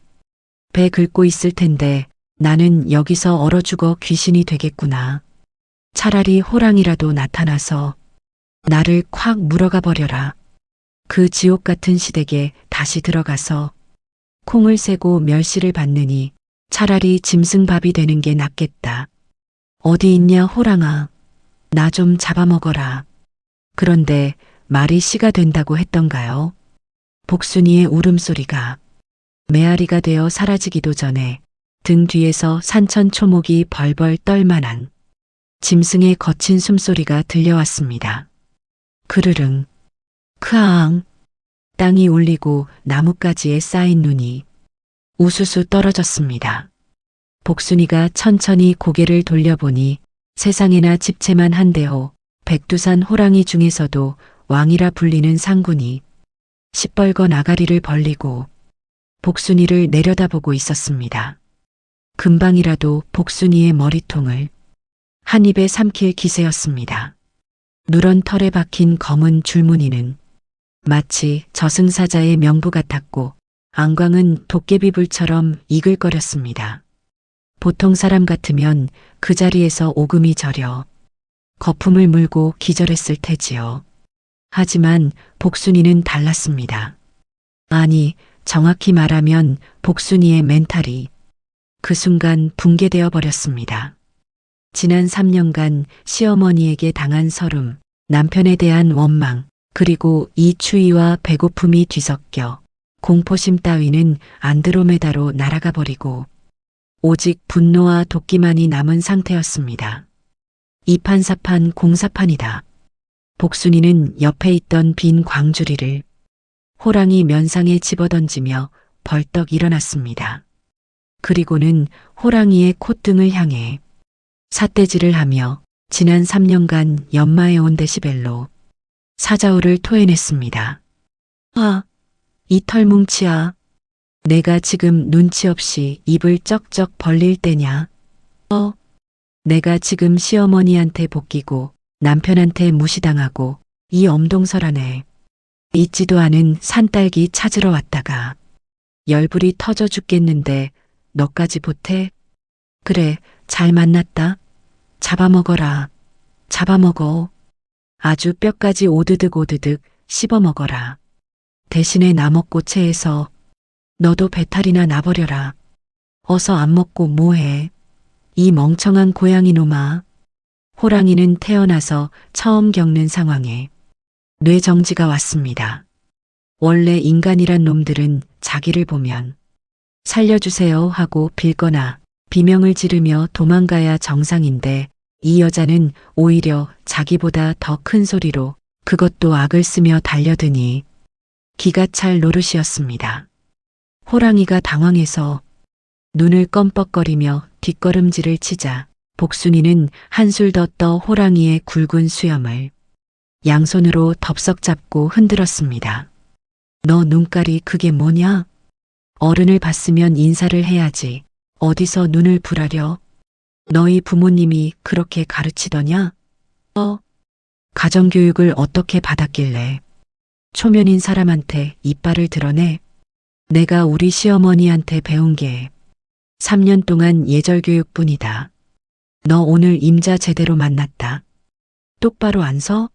배 긁고 있을 텐데 나는 여기서 얼어 죽어 귀신이 되겠구나. 차라리 호랑이라도 나타나서 나를 콱 물어가 버려라. 그 지옥 같은 시댁에 다시 들어가서 콩을 세고 멸시를 받느니 차라리 짐승밥이 되는 게 낫겠다. 어디 있냐 호랑아. 나 좀 잡아먹어라. 그런데 말이 씨가 된다고 했던가요? 복순이의 울음소리가 메아리가 되어 사라지기도 전에 등 뒤에서 산천초목이 벌벌 떨만한 짐승의 거친 숨소리가 들려왔습니다. 그르릉, 크아앙, 땅이 울리고 나뭇가지에 쌓인 눈이 우수수 떨어졌습니다. 복순이가 천천히 고개를 돌려보니 세상에나 집채만 한데호 백두산 호랑이 중에서도 왕이라 불리는 상군이 시뻘건 아가리를 벌리고 복순이를 내려다보고 있었습니다. 금방이라도 복순이의 머리통을 한 입에 삼킬 기세였습니다. 누런 털에 박힌 검은 줄무늬는 마치 저승사자의 명부 같았고 안광은 도깨비불처럼 이글거렸습니다. 보통 사람 같으면 그 자리에서 오금이 저려 거품을 물고 기절했을 테지요. 하지만 복순이는 달랐습니다. 아니, 정확히 말하면 복순이의 멘탈이 그 순간 붕괴되어 버렸습니다. 지난 3년간 시어머니에게 당한 서름, 남편에 대한 원망, 그리고 이 추위와 배고픔이 뒤섞여 공포심 따위는 안드로메다로 날아가 버리고 오직 분노와 도끼만이 남은 상태였습니다. 이판사판 공사판이다. 복순이는 옆에 있던 빈 광주리를 호랑이 면상에 집어던지며 벌떡 일어났습니다. 그리고는 호랑이의 콧등을 향해 삿대질을 하며 지난 3년간 연마해온 데시벨로 사자우를 토해냈습니다. 아, 이 털뭉치야. 내가 지금 눈치 없이 입을 쩍쩍 벌릴 때냐? 내가 지금 시어머니한테 볶이고 남편한테 무시당하고 이 엄동설안에 있지도 않은 산딸기 찾으러 왔다가 열불이 터져 죽겠는데 너까지 보태? 그래, 잘 만났다. 잡아먹어라. 잡아먹어. 아주 뼈까지 오드득 오드득 씹어먹어라. 대신에 나 먹고 체해서 너도 배탈이나 나버려라. 어서 안 먹고 뭐해. 이 멍청한 고양이 놈아. 호랑이는 태어나서 처음 겪는 상황에 뇌정지가 왔습니다. 원래 인간이란 놈들은 자기를 보면 살려주세요 하고 빌거나 비명을 지르며 도망가야 정상인데 이 여자는 오히려 자기보다 더 큰 소리로 그것도 악을 쓰며 달려드니 기가 찰 노릇이었습니다. 호랑이가 당황해서 눈을 껌뻑거리며 뒷걸음질을 치자 복순이는 한술 더 떠 호랑이의 굵은 수염을 양손으로 덥석 잡고 흔들었습니다. 너 눈깔이 그게 뭐냐? 어른을 봤으면 인사를 해야지. 어디서 눈을 부라려? 너희 부모님이 그렇게 가르치더냐? 가정교육을 어떻게 받았길래 초면인 사람한테 이빨을 드러내? 내가 우리 시어머니한테 배운 게 3년 동안 예절교육뿐이다. 너 오늘 임자 제대로 만났다. 똑바로 안 서?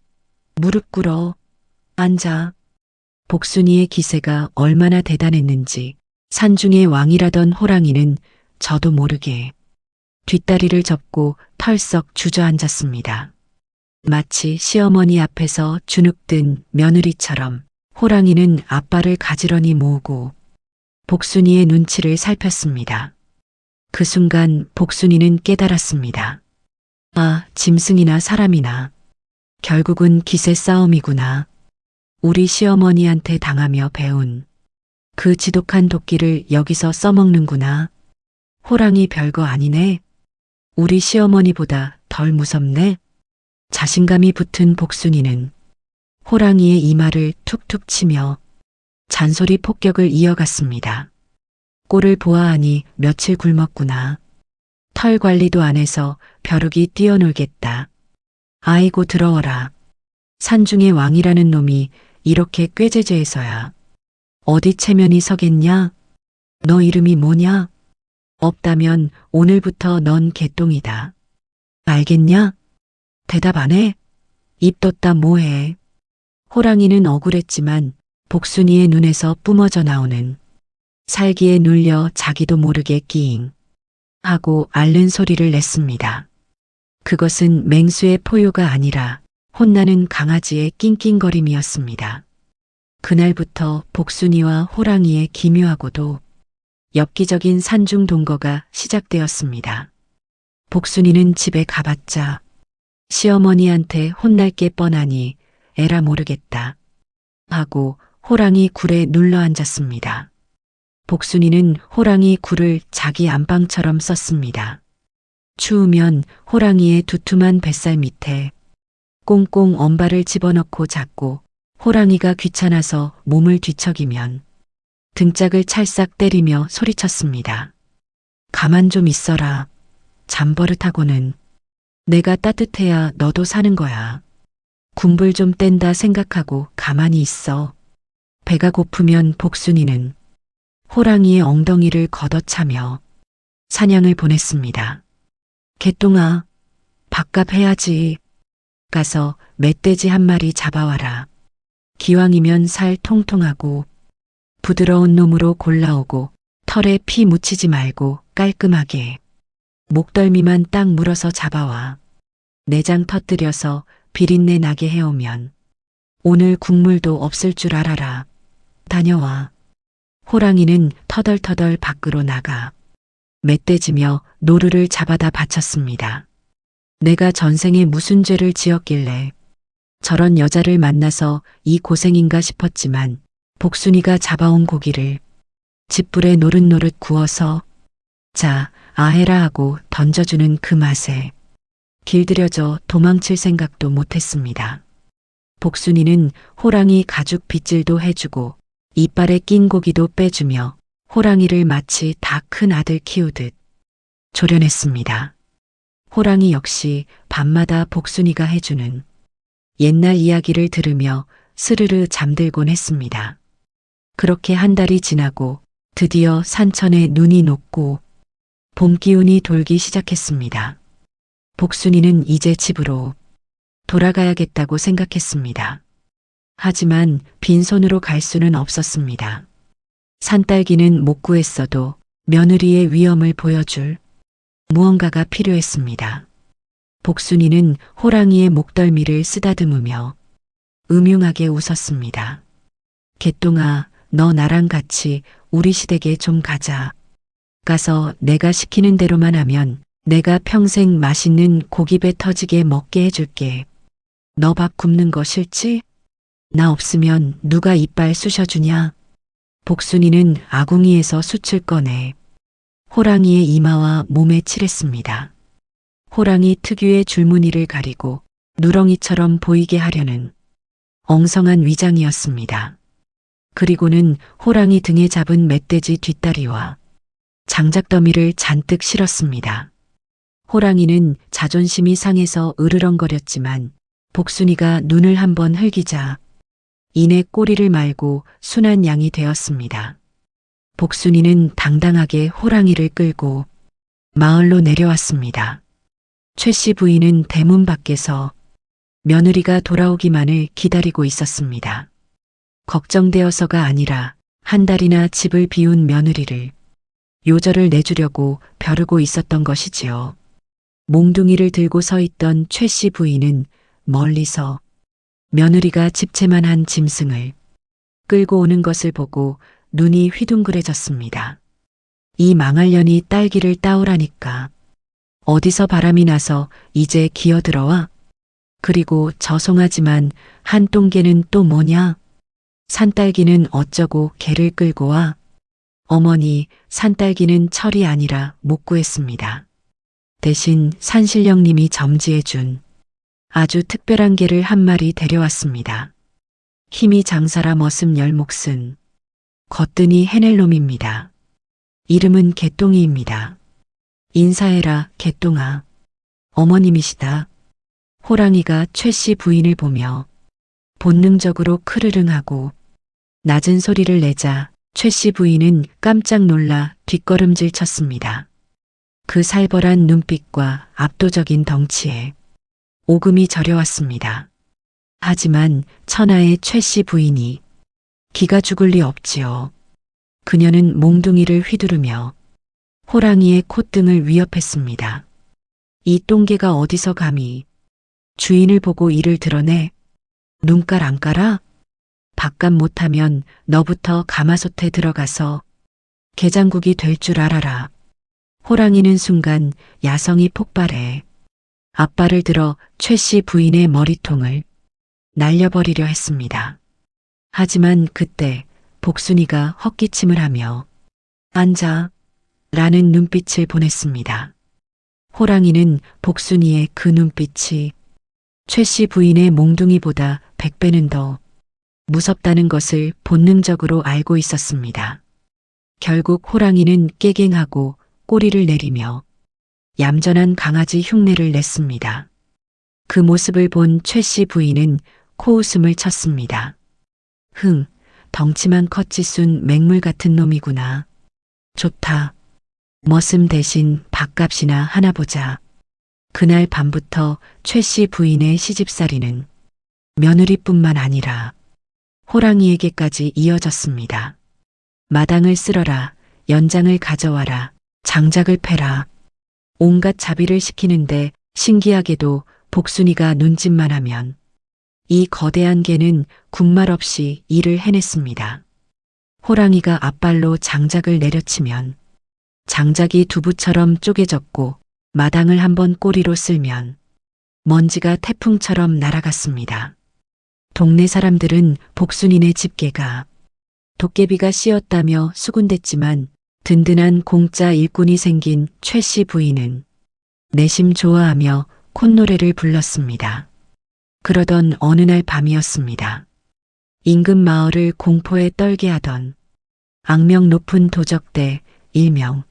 무릎 꿇어. 앉아. 복순이의 기세가 얼마나 대단했는지 산중의 왕이라던 호랑이는 저도 모르게 뒷다리를 접고 털썩 주저앉았습니다. 마치 시어머니 앞에서 주눅든 며느리처럼 호랑이는 앞발을 가지런히 모으고 복순이의 눈치를 살폈습니다. 그 순간 복순이는 깨달았습니다. 아, 짐승이나 사람이나 결국은 기세 싸움이구나. 우리 시어머니한테 당하며 배운 그 지독한 도끼를 여기서 써먹는구나. 호랑이 별거 아니네. 우리 시어머니보다 덜 무섭네. 자신감이 붙은 복순이는 호랑이의 이마를 툭툭 치며 잔소리 폭격을 이어갔습니다. 꼴을 보아하니 며칠 굶었구나. 털 관리도 안 해서 벼룩이 뛰어놀겠다. 아이고 더러워라. 산중의 왕이라는 놈이 이렇게 꾀죄죄해서야 어디 체면이 서겠냐? 너 이름이 뭐냐? 없다면 오늘부터 넌 개똥이다. 알겠냐? 대답 안 해? 입 뒀다 뭐해? 호랑이는 억울했지만 복순이의 눈에서 뿜어져 나오는 살기에 눌려 자기도 모르게 끼잉 하고 앓는 소리를 냈습니다. 그것은 맹수의 포효가 아니라 혼나는 강아지의 낑낑거림이었습니다. 그날부터 복순이와 호랑이의 기묘하고도 엽기적인 산중 동거가 시작되었습니다. 복순이는 집에 가봤자 시어머니한테 혼날 게 뻔하니 에라 모르겠다 하고 호랑이 굴에 눌러 앉았습니다. 복순이는 호랑이 굴을 자기 안방처럼 썼습니다. 추우면 호랑이의 두툼한 뱃살 밑에 꽁꽁 언발을 집어넣고 잤고 호랑이가 귀찮아서 몸을 뒤척이면 등짝을 찰싹 때리며 소리쳤습니다. 가만 좀 있어라. 잠버릇하고는 내가 따뜻해야 너도 사는 거야. 군불 좀 뗀다 생각하고 가만히 있어. 배가 고프면 복순이는 호랑이의 엉덩이를 걷어차며 사냥을 보냈습니다. 개똥아, 밥값 해야지. 가서 멧돼지 한 마리 잡아와라. 기왕이면 살 통통하고 부드러운 놈으로 골라오고 털에 피 묻히지 말고 깔끔하게 목덜미만 딱 물어서 잡아와. 내장 터뜨려서 비린내 나게 해오면 오늘 국물도 없을 줄 알아라. 다녀와. 호랑이는 터덜터덜 밖으로 나가 멧돼지며 노루를 잡아다 바쳤습니다. 내가 전생에 무슨 죄를 지었길래 저런 여자를 만나서 이 고생인가 싶었지만 복순이가 잡아온 고기를 짓불에 노릇노릇 구워서 자, 아해라 하고 던져주는 그 맛에 길들여져 도망칠 생각도 못했습니다. 복순이는 호랑이 가죽 빗질도 해주고 이빨에 낀 고기도 빼주며 호랑이를 마치 다 큰 아들 키우듯 조련했습니다. 호랑이 역시 밤마다 복순이가 해주는 옛날 이야기를 들으며 스르르 잠들곤 했습니다. 그렇게 한 달이 지나고 드디어 산천에 눈이 녹고 봄 기운이 돌기 시작했습니다. 복순이는 이제 집으로 돌아가야겠다고 생각했습니다. 하지만 빈손으로 갈 수는 없었습니다. 산딸기는 못 구했어도 며느리의 위엄을 보여줄 무언가가 필요했습니다. 복순이는 호랑이의 목덜미를 쓰다듬으며 음흉하게 웃었습니다. 개똥아, 너 나랑 같이 우리 시댁에 좀 가자. 가서 내가 시키는 대로만 하면 내가 평생 맛있는 고기배 터지게 먹게 해줄게. 너 밥 굽는 거 싫지? 나 없으면 누가 이빨 쑤셔주냐? 복순이는 아궁이에서 숯을 꺼내 호랑이의 이마와 몸에 칠했습니다. 호랑이 특유의 줄무늬를 가리고 누렁이처럼 보이게 하려는 엉성한 위장이었습니다. 그리고는 호랑이 등에 잡은 멧돼지 뒷다리와 장작더미를 잔뜩 실었습니다. 호랑이는 자존심이 상해서 으르렁거렸지만 복순이가 눈을 한번 흘기자 이내 꼬리를 말고 순한 양이 되었습니다. 복순이는 당당하게 호랑이를 끌고 마을로 내려왔습니다. 최 씨 부인은 대문 밖에서 며느리가 돌아오기만을 기다리고 있었습니다. 걱정되어서가 아니라 한 달이나 집을 비운 며느리를 요절을 내주려고 벼르고 있었던 것이지요. 몽둥이를 들고 서 있던 최 씨 부인은 멀리서 며느리가 집채만한 짐승을 끌고 오는 것을 보고 눈이 휘둥그레졌습니다. 이 망할년이 딸기를 따오라니까 어디서 바람이 나서 이제 기어들어와? 그리고 저 송아지만 한 똥개는 또 뭐냐? 산딸기는 어쩌고 개를 끌고 와? 어머니, 산딸기는 철이 아니라 못 구했습니다. 대신 산신령님이 점지해준 아주 특별한 개를 한 마리 데려왔습니다. 힘이 장사라 머슴 열목슨 거뜬히 해낼 놈입니다. 이름은 개똥이입니다. 인사해라 개똥아. 어머님이시다. 호랑이가 최 씨 부인을 보며 본능적으로 크르릉하고 낮은 소리를 내자 최 씨 부인은 깜짝 놀라 뒷걸음질 쳤습니다. 그 살벌한 눈빛과 압도적인 덩치에 오금이 저려왔습니다. 하지만 천하의 최 씨 부인이 기가 죽을 리 없지요. 그녀는 몽둥이를 휘두르며 호랑이의 콧등을 위협했습니다. 이 똥개가 어디서 감히 주인을 보고 이를 드러내? 눈깔 안 깔아? 밥값 못하면 너부터 가마솥에 들어가서 게장국이 될 줄 알아라. 호랑이는 순간 야성이 폭발해 앞발을 들어 최 씨 부인의 머리통을 날려버리려 했습니다. 하지만 그때 복순이가 헛기침을 하며 앉아 라는 눈빛을 보냈습니다. 호랑이는 복순이의 그 눈빛이 최 씨 부인의 몽둥이보다 100배는 더 무섭다는 것을 본능적으로 알고 있었습니다. 결국 호랑이는 깨갱하고 꼬리를 내리며 얌전한 강아지 흉내를 냈습니다. 그 모습을 본 최 씨 부인은 코웃음을 쳤습니다. 덩치만 컸지순 맹물 같은 놈이구나. 좋다. 머슴 대신 밥값이나 하나 보자. 그날 밤부터 최 씨 부인의 시집살이는 며느리뿐만 아니라 호랑이에게까지 이어졌습니다. 마당을 쓸어라, 연장을 가져와라, 장작을 패라. 온갖 자비를 시키는데 신기하게도 복순이가 눈짓만 하면 이 거대한 개는 군말 없이 일을 해냈습니다. 호랑이가 앞발로 장작을 내려치면 장작이 두부처럼 쪼개졌고 마당을 한번 꼬리로 쓸면 먼지가 태풍처럼 날아갔습니다. 동네 사람들은 복순이네 집개가 도깨비가 씌었다며 수군댔지만 든든한 공짜 일꾼이 생긴 최 씨 부인은 내심 좋아하며 콧노래를 불렀습니다. 그러던 어느 날 밤이었습니다. 인근 마을을 공포에 떨게 하던 악명 높은 도적대 일명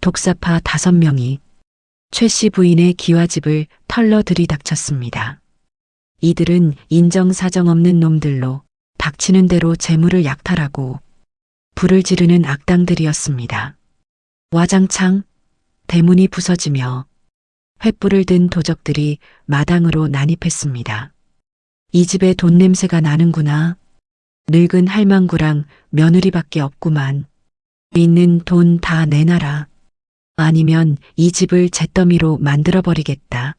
독사파 5명이 최 씨 부인의 기와집을 털러 들이닥쳤습니다. 이들은 인정사정 없는 놈들로 닥치는 대로 재물을 약탈하고 불을 지르는 악당들이었습니다. 와장창 대문이 부서지며 횃불을 든 도적들이 마당으로 난입했습니다. 이 집에 돈 냄새가 나는구나. 늙은 할망구랑 며느리밖에 없구만. 있는 돈 다 내놔라. 아니면 이 집을 잿더미로 만들어버리겠다.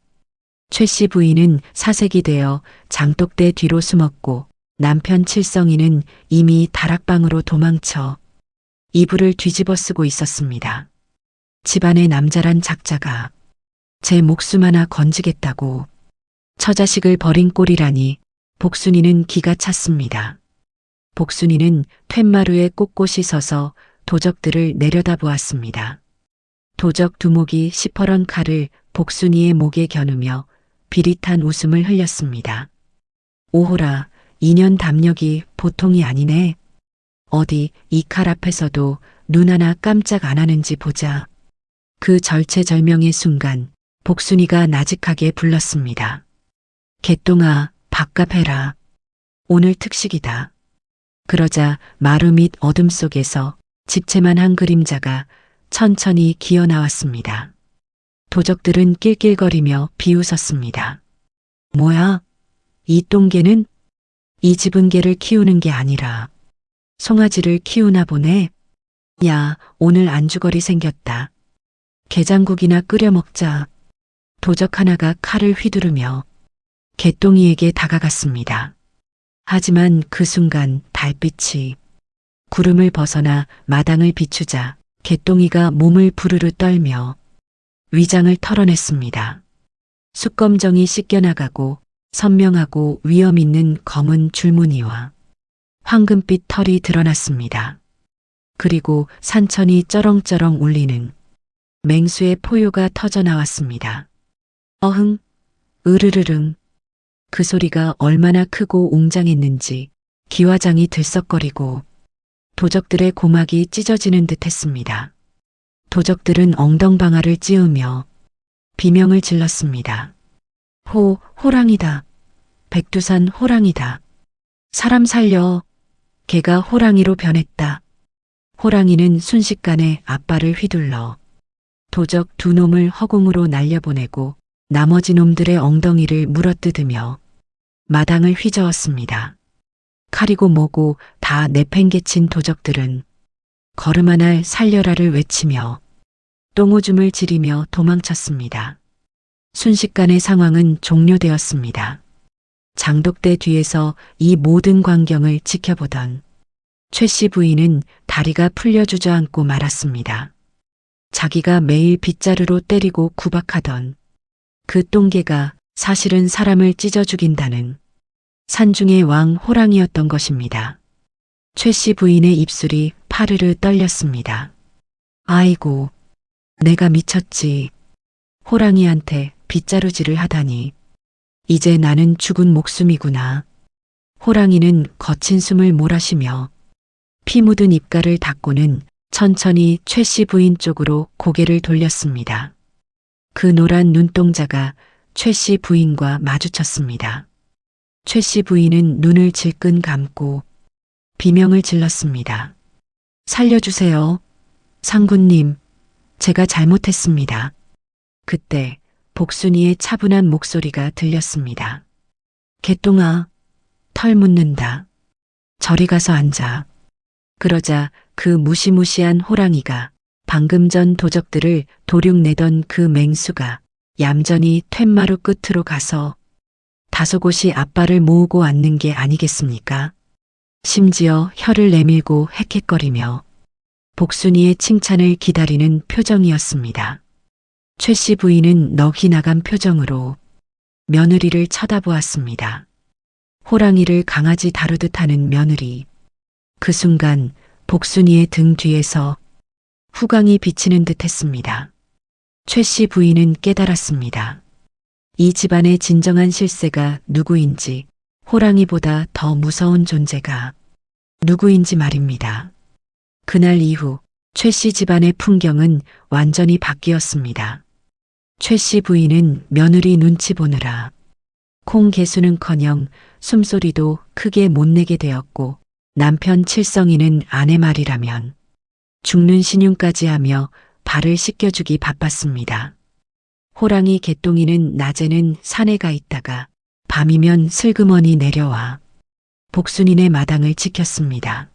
최 씨 부인은 사색이 되어 장독대 뒤로 숨었고 남편 칠성이는 이미 다락방으로 도망쳐 이불을 뒤집어 쓰고 있었습니다. 집안의 남자란 작자가 제 목숨 하나 건지겠다고 처자식을 버린 꼴이라니 복순이는 기가 찼습니다. 복순이는 툇마루에 꼿꼿이 서서 도적들을 내려다보았습니다. 도적 두목이 시퍼런 칼을 복순이의 목에 겨누며 비릿한 웃음을 흘렸습니다. 오호라, 인연 담력이 보통이 아니네. 어디 이 칼 앞에서도 눈 하나 깜짝 안 하는지 보자. 그 절체절명의 순간 복순이가 나직하게 불렀습니다. 개똥아, 밥값 해라. 오늘 특식이다. 그러자 마루 밑 어둠 속에서 집채만한 그림자가 천천히 기어 나왔습니다. 도적들은 낄낄거리며 비웃었습니다. 뭐야? 이 똥개는? 이 집은 개를 키우는 게 아니라 송아지를 키우나 보네. 야, 오늘 안주거리 생겼다. 게장국이나 끓여 먹자. 도적 하나가 칼을 휘두르며 개똥이에게 다가갔습니다. 하지만 그 순간 달빛이 구름을 벗어나 마당을 비추자 개똥이가 몸을 부르르 떨며 위장을 털어냈습니다. 숯검정이 씻겨나가고 선명하고 위험 있는 검은 줄무늬와 황금빛 털이 드러났습니다. 그리고 산천이 쩌렁쩌렁 울리는 맹수의 포효가 터져나왔습니다. 어흥, 으르르릉. 그 소리가 얼마나 크고 웅장했는지 기와장이 들썩거리고 도적들의 고막이 찢어지는 듯 했습니다. 도적들은 엉덩방아를 찌우며 비명을 질렀습니다. 호랑이다. 백두산 호랑이다. 사람 살려. 개가 호랑이로 변했다. 호랑이는 순식간에 앞발을 휘둘러 도적 두 놈을 허공으로 날려보내고 나머지 놈들의 엉덩이를 물어뜯으며 마당을 휘저었습니다. 칼이고 뭐고 다 내팽개친 도적들은 걸음하날 살려라를 외치며 똥오줌을 지리며 도망쳤습니다. 순식간에 상황은 종료되었습니다. 장독대 뒤에서 이 모든 광경을 지켜보던 최 씨 부인은 다리가 풀려 주저앉고 말았습니다. 자기가 매일 빗자루로 때리고 구박하던 그 똥개가 사실은 사람을 찢어 죽인다는 산중의 왕 호랑이였던 것입니다. 최 씨 부인의 입술이 파르르 떨렸습니다. 아이고, 내가 미쳤지. 호랑이한테 빗자루질을 하다니. 이제 나는 죽은 목숨이구나. 호랑이는 거친 숨을 몰아쉬며 피 묻은 입가를 닦고는 천천히 최 씨 부인 쪽으로 고개를 돌렸습니다. 그 노란 눈동자가 최 씨 부인과 마주쳤습니다. 최 씨 부인은 눈을 질끈 감고 비명을 질렀습니다. 살려주세요. 상군님, 제가 잘못했습니다. 그때 복순이의 차분한 목소리가 들렸습니다. 개똥아, 털 묻는다. 저리 가서 앉아. 그러자 그 무시무시한 호랑이가 방금 전 도적들을 도륙내던 그 맹수가 얌전히 툇마루 끝으로 가서 다소곳이 앞발을 모으고 앉는 게 아니겠습니까? 심지어 혀를 내밀고 헥헥거리며 복순이의 칭찬을 기다리는 표정이었습니다. 최 씨 부인은 넋이 나간 표정으로 며느리를 쳐다보았습니다. 호랑이를 강아지 다루듯 하는 며느리. 그 순간 복순이의 등 뒤에서 후광이 비치는 듯 했습니다. 최 씨 부인은 깨달았습니다. 이 집안의 진정한 실세가 누구인지, 호랑이보다 더 무서운 존재가 누구인지 말입니다. 그날 이후 최 씨 집안의 풍경은 완전히 바뀌었습니다. 최 씨 부인은 며느리 눈치 보느라 콩 개수는커녕 숨소리도 크게 못 내게 되었고, 남편 칠성이는 아내 말이라면 죽는 신용까지 하며 발을 씻겨주기 바빴습니다. 호랑이 개똥이는 낮에는 산에 가 있다가 밤이면 슬그머니 내려와 복순이네 마당을 지켰습니다.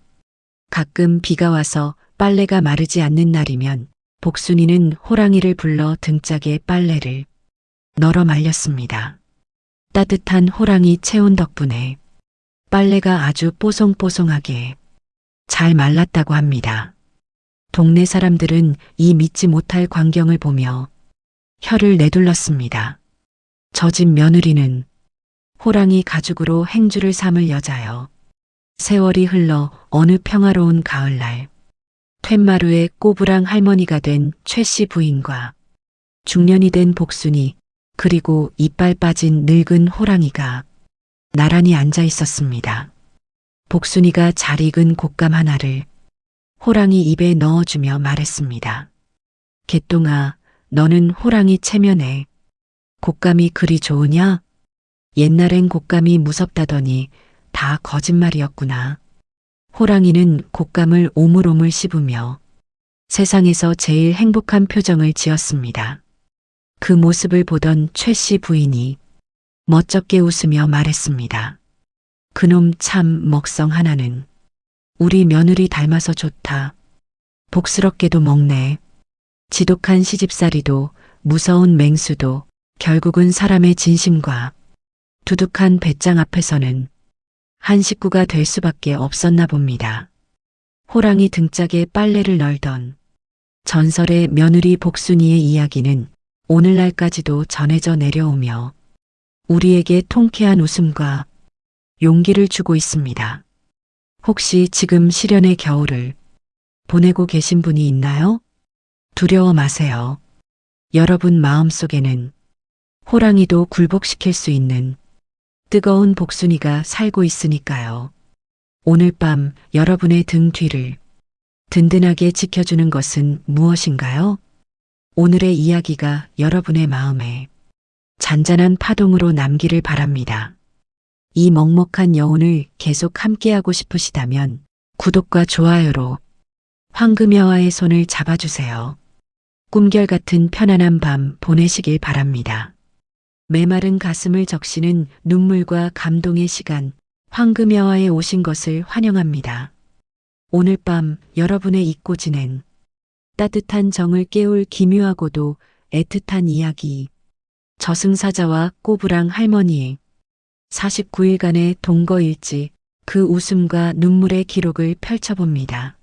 가끔 비가 와서 빨래가 마르지 않는 날이면 복순이는 호랑이를 불러 등짝에 빨래를 널어 말렸습니다. 따뜻한 호랑이 체온 덕분에 빨래가 아주 뽀송뽀송하게 잘 말랐다고 합니다. 동네 사람들은 이 믿지 못할 광경을 보며 혀를 내둘렀습니다. 저 집 며느리는 호랑이 가죽으로 행주를 삼을 여자여. 세월이 흘러 어느 평화로운 가을날 툇마루의 꼬부랑 할머니가 된 최 씨 부인과 중년이 된 복순이, 그리고 이빨 빠진 늙은 호랑이가 나란히 앉아 있었습니다. 복순이가 잘 익은 곶감 하나를 호랑이 입에 넣어주며 말했습니다. 개똥아, 너는 호랑이 체면에 곶감이 그리 좋으냐? 옛날엔 곶감이 무섭다더니 다 거짓말이었구나. 호랑이는 곶감을 오물오물 씹으며 세상에서 제일 행복한 표정을 지었습니다. 그 모습을 보던 최 씨 부인이 멋쩍게 웃으며 말했습니다. 그놈 참 먹성 하나는 우리 며느리 닮아서 좋다. 복스럽게도 먹네. 지독한 시집살이도 무서운 맹수도 결국은 사람의 진심과 두둑한 배짱 앞에서는 한 식구가 될 수밖에 없었나 봅니다. 호랑이 등짝에 빨래를 널던 전설의 며느리 복순이의 이야기는 오늘날까지도 전해져 내려오며 우리에게 통쾌한 웃음과 용기를 주고 있습니다. 혹시 지금 시련의 겨울을 보내고 계신 분이 있나요? 두려워 마세요. 여러분 마음속에는 호랑이도 굴복시킬 수 있는 뜨거운 복순이가 살고 있으니까요. 오늘 밤 여러분의 등 뒤를 든든하게 지켜주는 것은 무엇인가요? 오늘의 이야기가 여러분의 마음에 잔잔한 파동으로 남기를 바랍니다. 이 먹먹한 여운을 계속 함께하고 싶으시다면 구독과 좋아요로 황금여와의 손을 잡아주세요. 꿈결 같은 편안한 밤 보내시길 바랍니다. 메마른 가슴을 적시는 눈물과 감동의 시간, 황금여와에 오신 것을 환영합니다. 오늘 밤 여러분의 잊고 지낸 따뜻한 정을 깨울 기묘하고도 애틋한 이야기, 저승사자와 꼬부랑 할머니의 49일간의 동거일지, 그 웃음과 눈물의 기록을 펼쳐봅니다.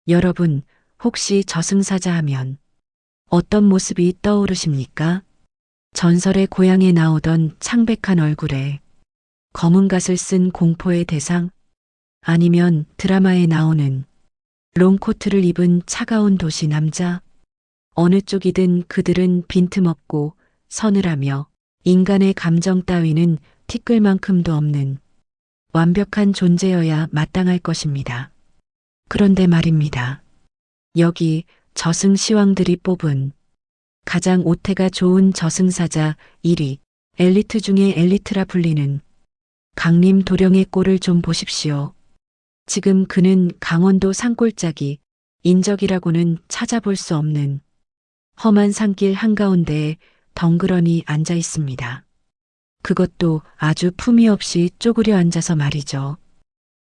여러분, 혹시 저승사자 하면 어떤 모습이 떠오르십니까? 전설의 고향에 나오던 창백한 얼굴에 검은 갓을 쓴 공포의 대상? 아니면 드라마에 나오는 롱코트를 입은 차가운 도시 남자? 어느 쪽이든 그들은 빈틈없고 서늘하며 인간의 감정 따위는 티끌만큼도 없는 완벽한 존재여야 마땅할 것입니다. 그런데 말입니다. 여기 저승시황들이 뽑은 가장 오태가 좋은 저승사자 1위, 엘리트 중에 엘리트라 불리는 강림 도령의 꼴을 좀 보십시오. 지금 그는 강원도 산골짜기 인적이라고는 찾아볼 수 없는 험한 산길 한가운데에 덩그러니 앉아 있습니다. 그것도 아주 품위 없이 쪼그려 앉아서 말이죠.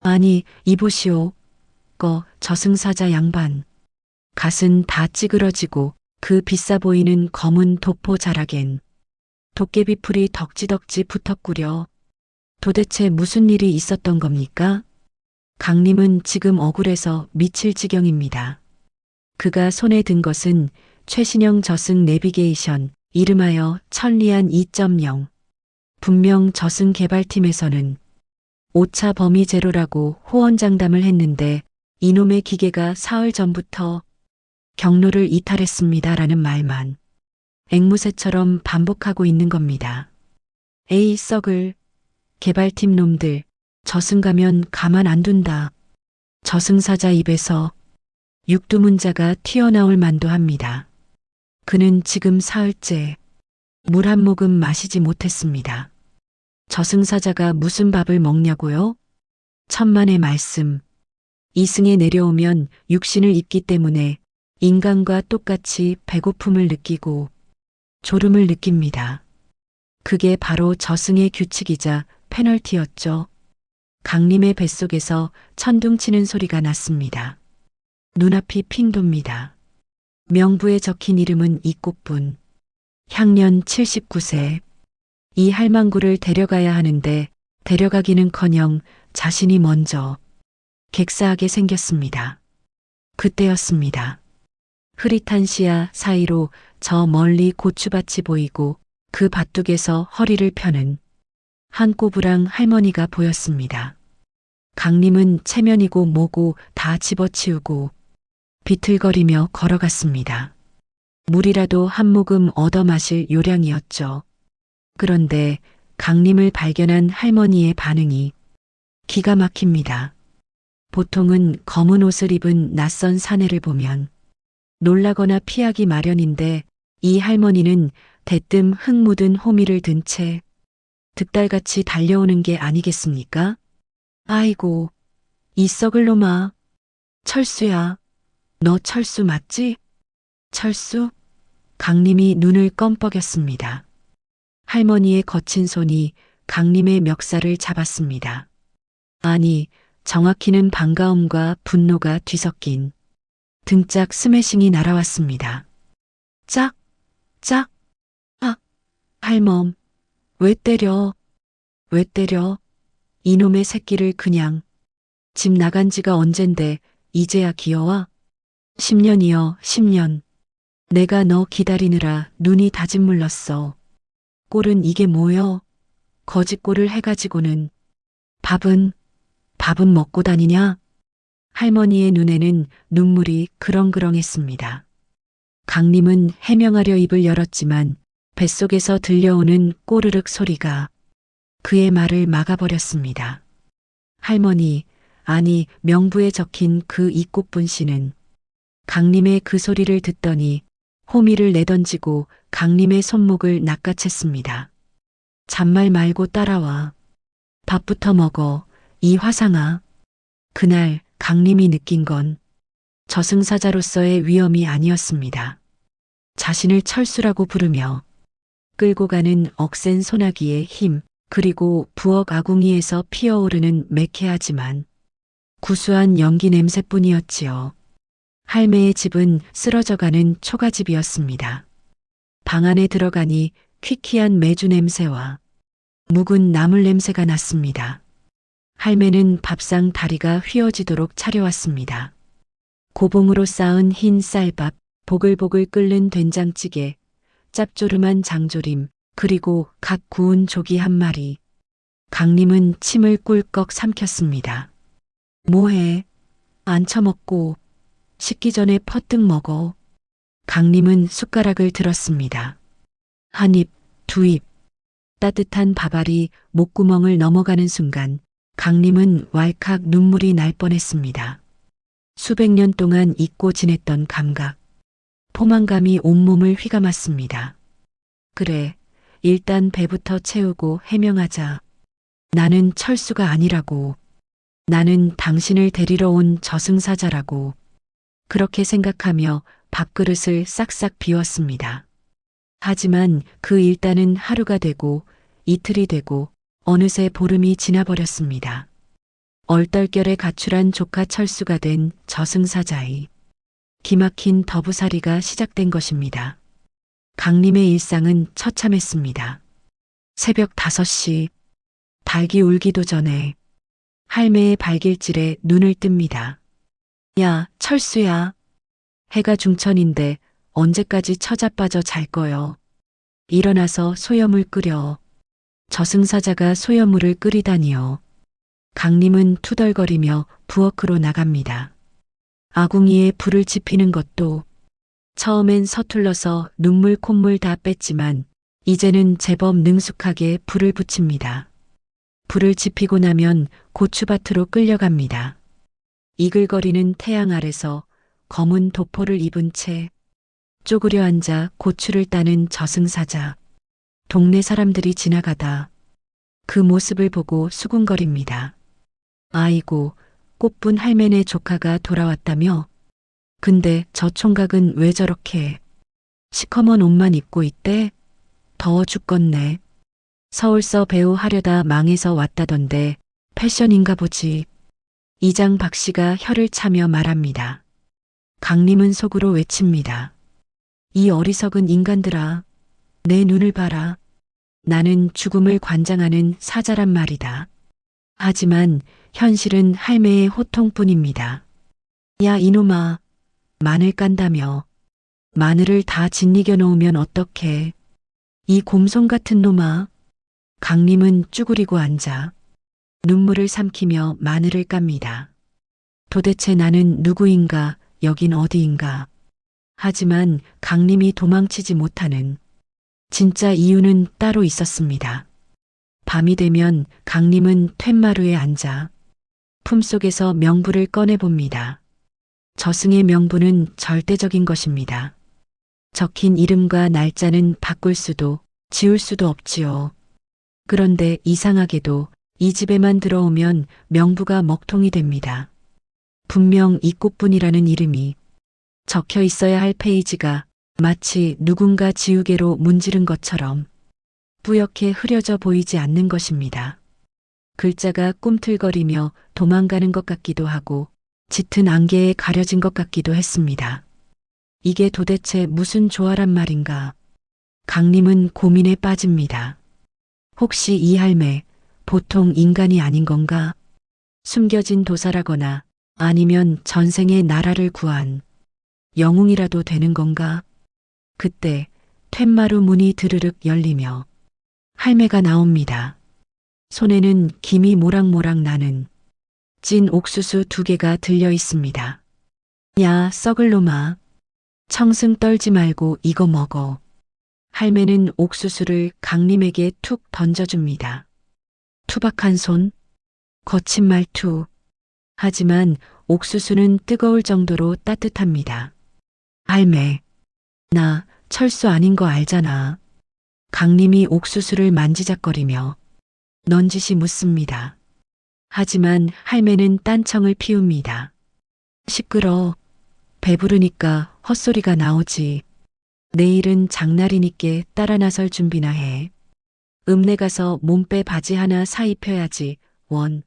아니, 이보시오. 저승사자 양반. 갓은 다 찌그러지고 그 비싸 보이는 검은 도포 자락엔 도깨비 풀이 덕지덕지 붙었구려. 도대체 무슨 일이 있었던 겁니까? 강림은 지금 억울해서 미칠 지경입니다. 그가 손에 든 것은 최신형 저승 내비게이션, 이름하여 천리안 2.0. 분명 저승 개발팀에서는 5차 범위 제로라고 호언장담을 했는데 이놈의 기계가 사흘 전부터 경로를 이탈했습니다라는 말만 앵무새처럼 반복하고 있는 겁니다. 에이 썩을 개발팀 놈들, 저승 가면 가만 안 둔다. 저승사자 입에서 육두문자가 튀어나올 만도 합니다. 그는 지금 사흘째 물 한 모금 마시지 못했습니다. 저승사자가 무슨 밥을 먹냐고요? 천만의 말씀. 이승에 내려오면 육신을 입기 때문에 인간과 똑같이 배고픔을 느끼고 졸음을 느낍니다. 그게 바로 저승의 규칙이자 페널티였죠. 강림의 뱃속에서 천둥치는 소리가 났습니다. 눈앞이 핑 돕니다. 명부에 적힌 이름은 이꽃분. 향년 79세. 이 할망구를 데려가야 하는데 데려가기는커녕 자신이 먼저 객사하게 생겼습니다. 그때였습니다. 흐릿한 시야 사이로 저 멀리 고추밭이 보이고 그 밭둑에서 허리를 펴는 한 꼬부랑 할머니가 보였습니다. 강림은 체면이고 뭐고 다 집어치우고 비틀거리며 걸어갔습니다. 물이라도 한 모금 얻어 마실 요량이었죠. 그런데 강림을 발견한 할머니의 반응이 기가 막힙니다. 보통은 검은 옷을 입은 낯선 사내를 보면 놀라거나 피하기 마련인데 이 할머니는 대뜸 흙 묻은 호미를 든 채 득달같이 달려오는 게 아니겠습니까? 아이고, 이 썩을 놈아. 철수야. 너 철수 맞지? 철수? 강림이 눈을 껌뻑였습니다. 할머니의 거친 손이 강림의 멱살을 잡았습니다. 아니, 정확히는 반가움과 분노가 뒤섞인 등짝 스매싱이 날아왔습니다. 짝, 짝, 아, 할멈, 왜 때려? 왜 때려? 이놈의 새끼를 그냥. 집 나간 지가 언젠데 이제야 기어와? 10년이여 10년. 내가 너 기다리느라 눈이 다짐 물렀어. 꼴은 이게 뭐여? 거짓꼴을 해가지고는 밥은 먹고 다니냐? 할머니의 눈에는 눈물이 그렁그렁했습니다. 강림은 해명하려 입을 열었지만 뱃속에서 들려오는 꼬르륵 소리가 그의 말을 막아버렸습니다. 할머니, 아니 명부에 적힌 그 이꽃분 씨는 강림의 그 소리를 듣더니 호미를 내던지고 강림의 손목을 낚아챘습니다. 잔말 말고 따라와. 밥부터 먹어, 이 화상아. 그날 강림이 느낀 건 저승사자로서의 위험이 아니었습니다. 자신을 철수라고 부르며 끌고 가는 억센 소나기의 힘, 그리고 부엌 아궁이에서 피어오르는 매캐하지만 구수한 연기 냄새뿐이었지요. 할매의 집은 쓰러져가는 초가집이었습니다. 방 안에 들어가니 퀴퀴한 메주 냄새와 묵은 나물 냄새가 났습니다. 할매는 밥상 다리가 휘어지도록 차려왔습니다. 고봉으로 쌓은 흰 쌀밥, 보글보글 끓는 된장찌개, 짭조름한 장조림, 그리고 각 구운 조기 한 마리. 강림은 침을 꿀꺽 삼켰습니다. 뭐해? 안 처먹고 식기 전에 퍼뜩 먹어. 강림은 숟가락을 들었습니다. 한 입, 두 입. 따뜻한 밥알이 목구멍을 넘어가는 순간 강림은 왈칵 눈물이 날 뻔했습니다. 수백 년 동안 잊고 지냈던 감각, 포만감이 온몸을 휘감았습니다. 그래, 일단 배부터 채우고 해명하자. 나는 철수가 아니라고. 나는 당신을 데리러 온 저승사자라고. 그렇게 생각하며 밥그릇을 싹싹 비웠습니다. 하지만 그 일단은 하루가 되고 이틀이 되고 어느새 보름이 지나버렸습니다. 얼떨결에 가출한 조카 철수가 된 저승사자의 기막힌 더부살이가 시작된 것입니다. 강림의 일상은 처참했습니다. 새벽 5시, 닭이 울기도 전에 할매의 발길질에 눈을 뜹니다. 야, 철수야. 해가 중천인데 언제까지 처자빠져 잘 거요. 일어나서 소염을 끓여. 저승사자가 소염물을 끓이다니요. 강림은 투덜거리며 부엌으로 나갑니다. 아궁이에 불을 지피는 것도 처음엔 서툴러서 눈물 콧물 다 뺐지만 이제는 제법 능숙하게 불을 붙입니다. 불을 지피고 나면 고추밭으로 끌려갑니다. 이글거리는 태양 아래서 검은 도포를 입은 채 쪼그려 앉아 고추를 따는 저승사자. 동네 사람들이 지나가다 그 모습을 보고 수군거립니다. 아이고, 꽃분 할매네 조카가 돌아왔다며? 근데 저 총각은 왜 저렇게 시커먼 옷만 입고 있대? 더워 죽겠네. 서울서 배우 하려다 망해서 왔다던데 패션인가 보지. 이장 박씨가 혀를 차며 말합니다. 강림은 속으로 외칩니다. 이 어리석은 인간들아, 내 눈을 봐라. 나는 죽음을 관장하는 사자란 말이다. 하지만 현실은 할매의 호통뿐입니다. 야 이놈아, 마늘 깐다며. 마늘을 다 짓이겨 놓으면 어떡해. 이 곰손 같은 놈아. 강림은 쭈그리고 앉아 눈물을 삼키며 마늘을 깝니다. 도대체 나는 누구인가, 여긴 어디인가. 하지만 강림이 도망치지 못하는 진짜 이유는 따로 있었습니다. 밤이 되면 강림은 툇마루에 앉아 품속에서 명부를 꺼내봅니다. 저승의 명부는 절대적인 것입니다. 적힌 이름과 날짜는 바꿀 수도 지울 수도 없지요. 그런데 이상하게도 이 집에만 들어오면 명부가 먹통이 됩니다. 분명 이 꽃분이라는 이름이 적혀 있어야 할 페이지가 마치 누군가 지우개로 문지른 것처럼 뿌옇게 흐려져 보이지 않는 것입니다. 글자가 꿈틀거리며 도망가는 것 같기도 하고 짙은 안개에 가려진 것 같기도 했습니다. 이게 도대체 무슨 조화란 말인가? 강림은 고민에 빠집니다. 혹시 이 할매 보통 인간이 아닌 건가? 숨겨진 도사라거나 아니면 전생에 나라를 구한 영웅이라도 되는 건가? 그때 툇마루 문이 드르륵 열리며 할매가 나옵니다. 손에는 김이 모락모락 나는 찐 옥수수 2개가 들려 있습니다. 야, 썩을 놈아. 청승 떨지 말고 이거 먹어. 할매는 옥수수를 강림에게 툭 던져줍니다. 투박한 손, 거친 말투. 하지만 옥수수는 뜨거울 정도로 따뜻합니다. 할매, 나 철수 아닌 거 알잖아. 강림이 옥수수를 만지작거리며 넌지시 묻습니다. 하지만 할매는 딴청을 피웁니다. 시끄러. 배부르니까 헛소리가 나오지. 내일은 장날이니께 따라 나설 준비나 해. 읍내 가서 몸빼 바지 하나 사 입혀야지. 원.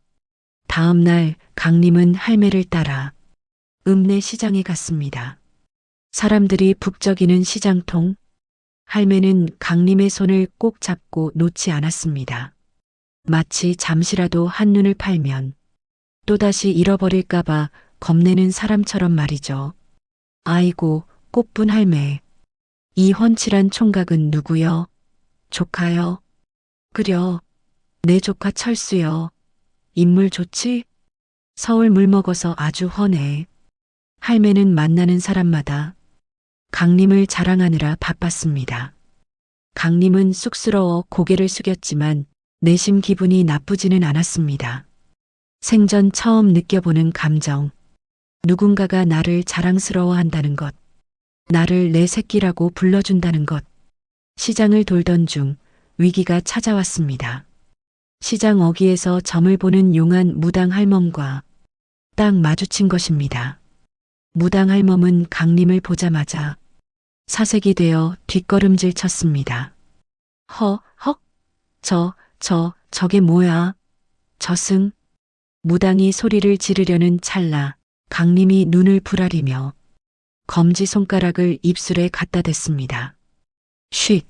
다음 날 강림은 할매를 따라 읍내 시장에 갔습니다. 사람들이 북적이는 시장통. 할매는 강림의 손을 꼭 잡고 놓지 않았습니다. 마치 잠시라도 한눈을 팔면 또다시 잃어버릴까봐 겁내는 사람처럼 말이죠. 아이고, 꽃분 할매. 이 훤칠한 총각은 누구여? 조카여? 그려. 내 조카 철수여. 인물 좋지? 서울 물 먹어서 아주 훤해. 할매는 만나는 사람마다 강림을 자랑하느라 바빴습니다. 강림은 쑥스러워 고개를 숙였지만 내심 기분이 나쁘지는 않았습니다. 생전 처음 느껴보는 감정. 누군가가 나를 자랑스러워한다는 것. 나를 내 새끼라고 불러준다는 것. 시장을 돌던 중 위기가 찾아왔습니다. 시장 어귀에서 점을 보는 용한 무당 할멈과 딱 마주친 것입니다. 무당 할멈은 강림을 보자마자 사색이 되어 뒷걸음질 쳤습니다. 헉, 저게 뭐야? 저승? 무당이 소리를 지르려는 찰나 강림이 눈을 부라리며 검지손가락을 입술에 갖다 댔습니다. 쉿!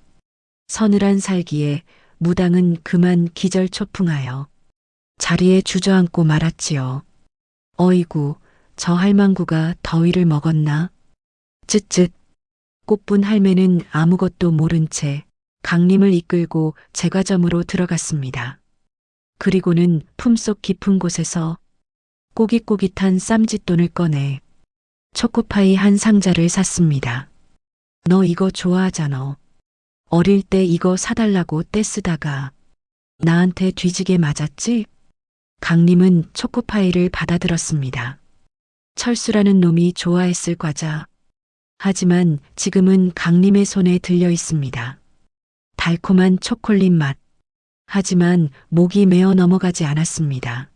서늘한 살기에 무당은 그만 기절초풍하여 자리에 주저앉고 말았지요. 어이구, 저 할망구가 더위를 먹었나? 쯧쯧. 꽃분 할매는 아무것도 모른 채 강림을 이끌고 제과점으로 들어갔습니다. 그리고는 품속 깊은 곳에서 꼬깃꼬깃한 쌈짓돈을 꺼내 초코파이 한 상자를 샀습니다. 너 이거 좋아하잖아. 어릴 때 이거 사달라고 떼쓰다가 나한테 뒤지게 맞았지? 강림은 초코파이를 받아들었습니다. 철수라는 놈이 좋아했을 과자. 하지만 지금은 강림의 손에 들려 있습니다. 달콤한 초콜릿 맛. 하지만 목이 메어 넘어가지 않았습니다.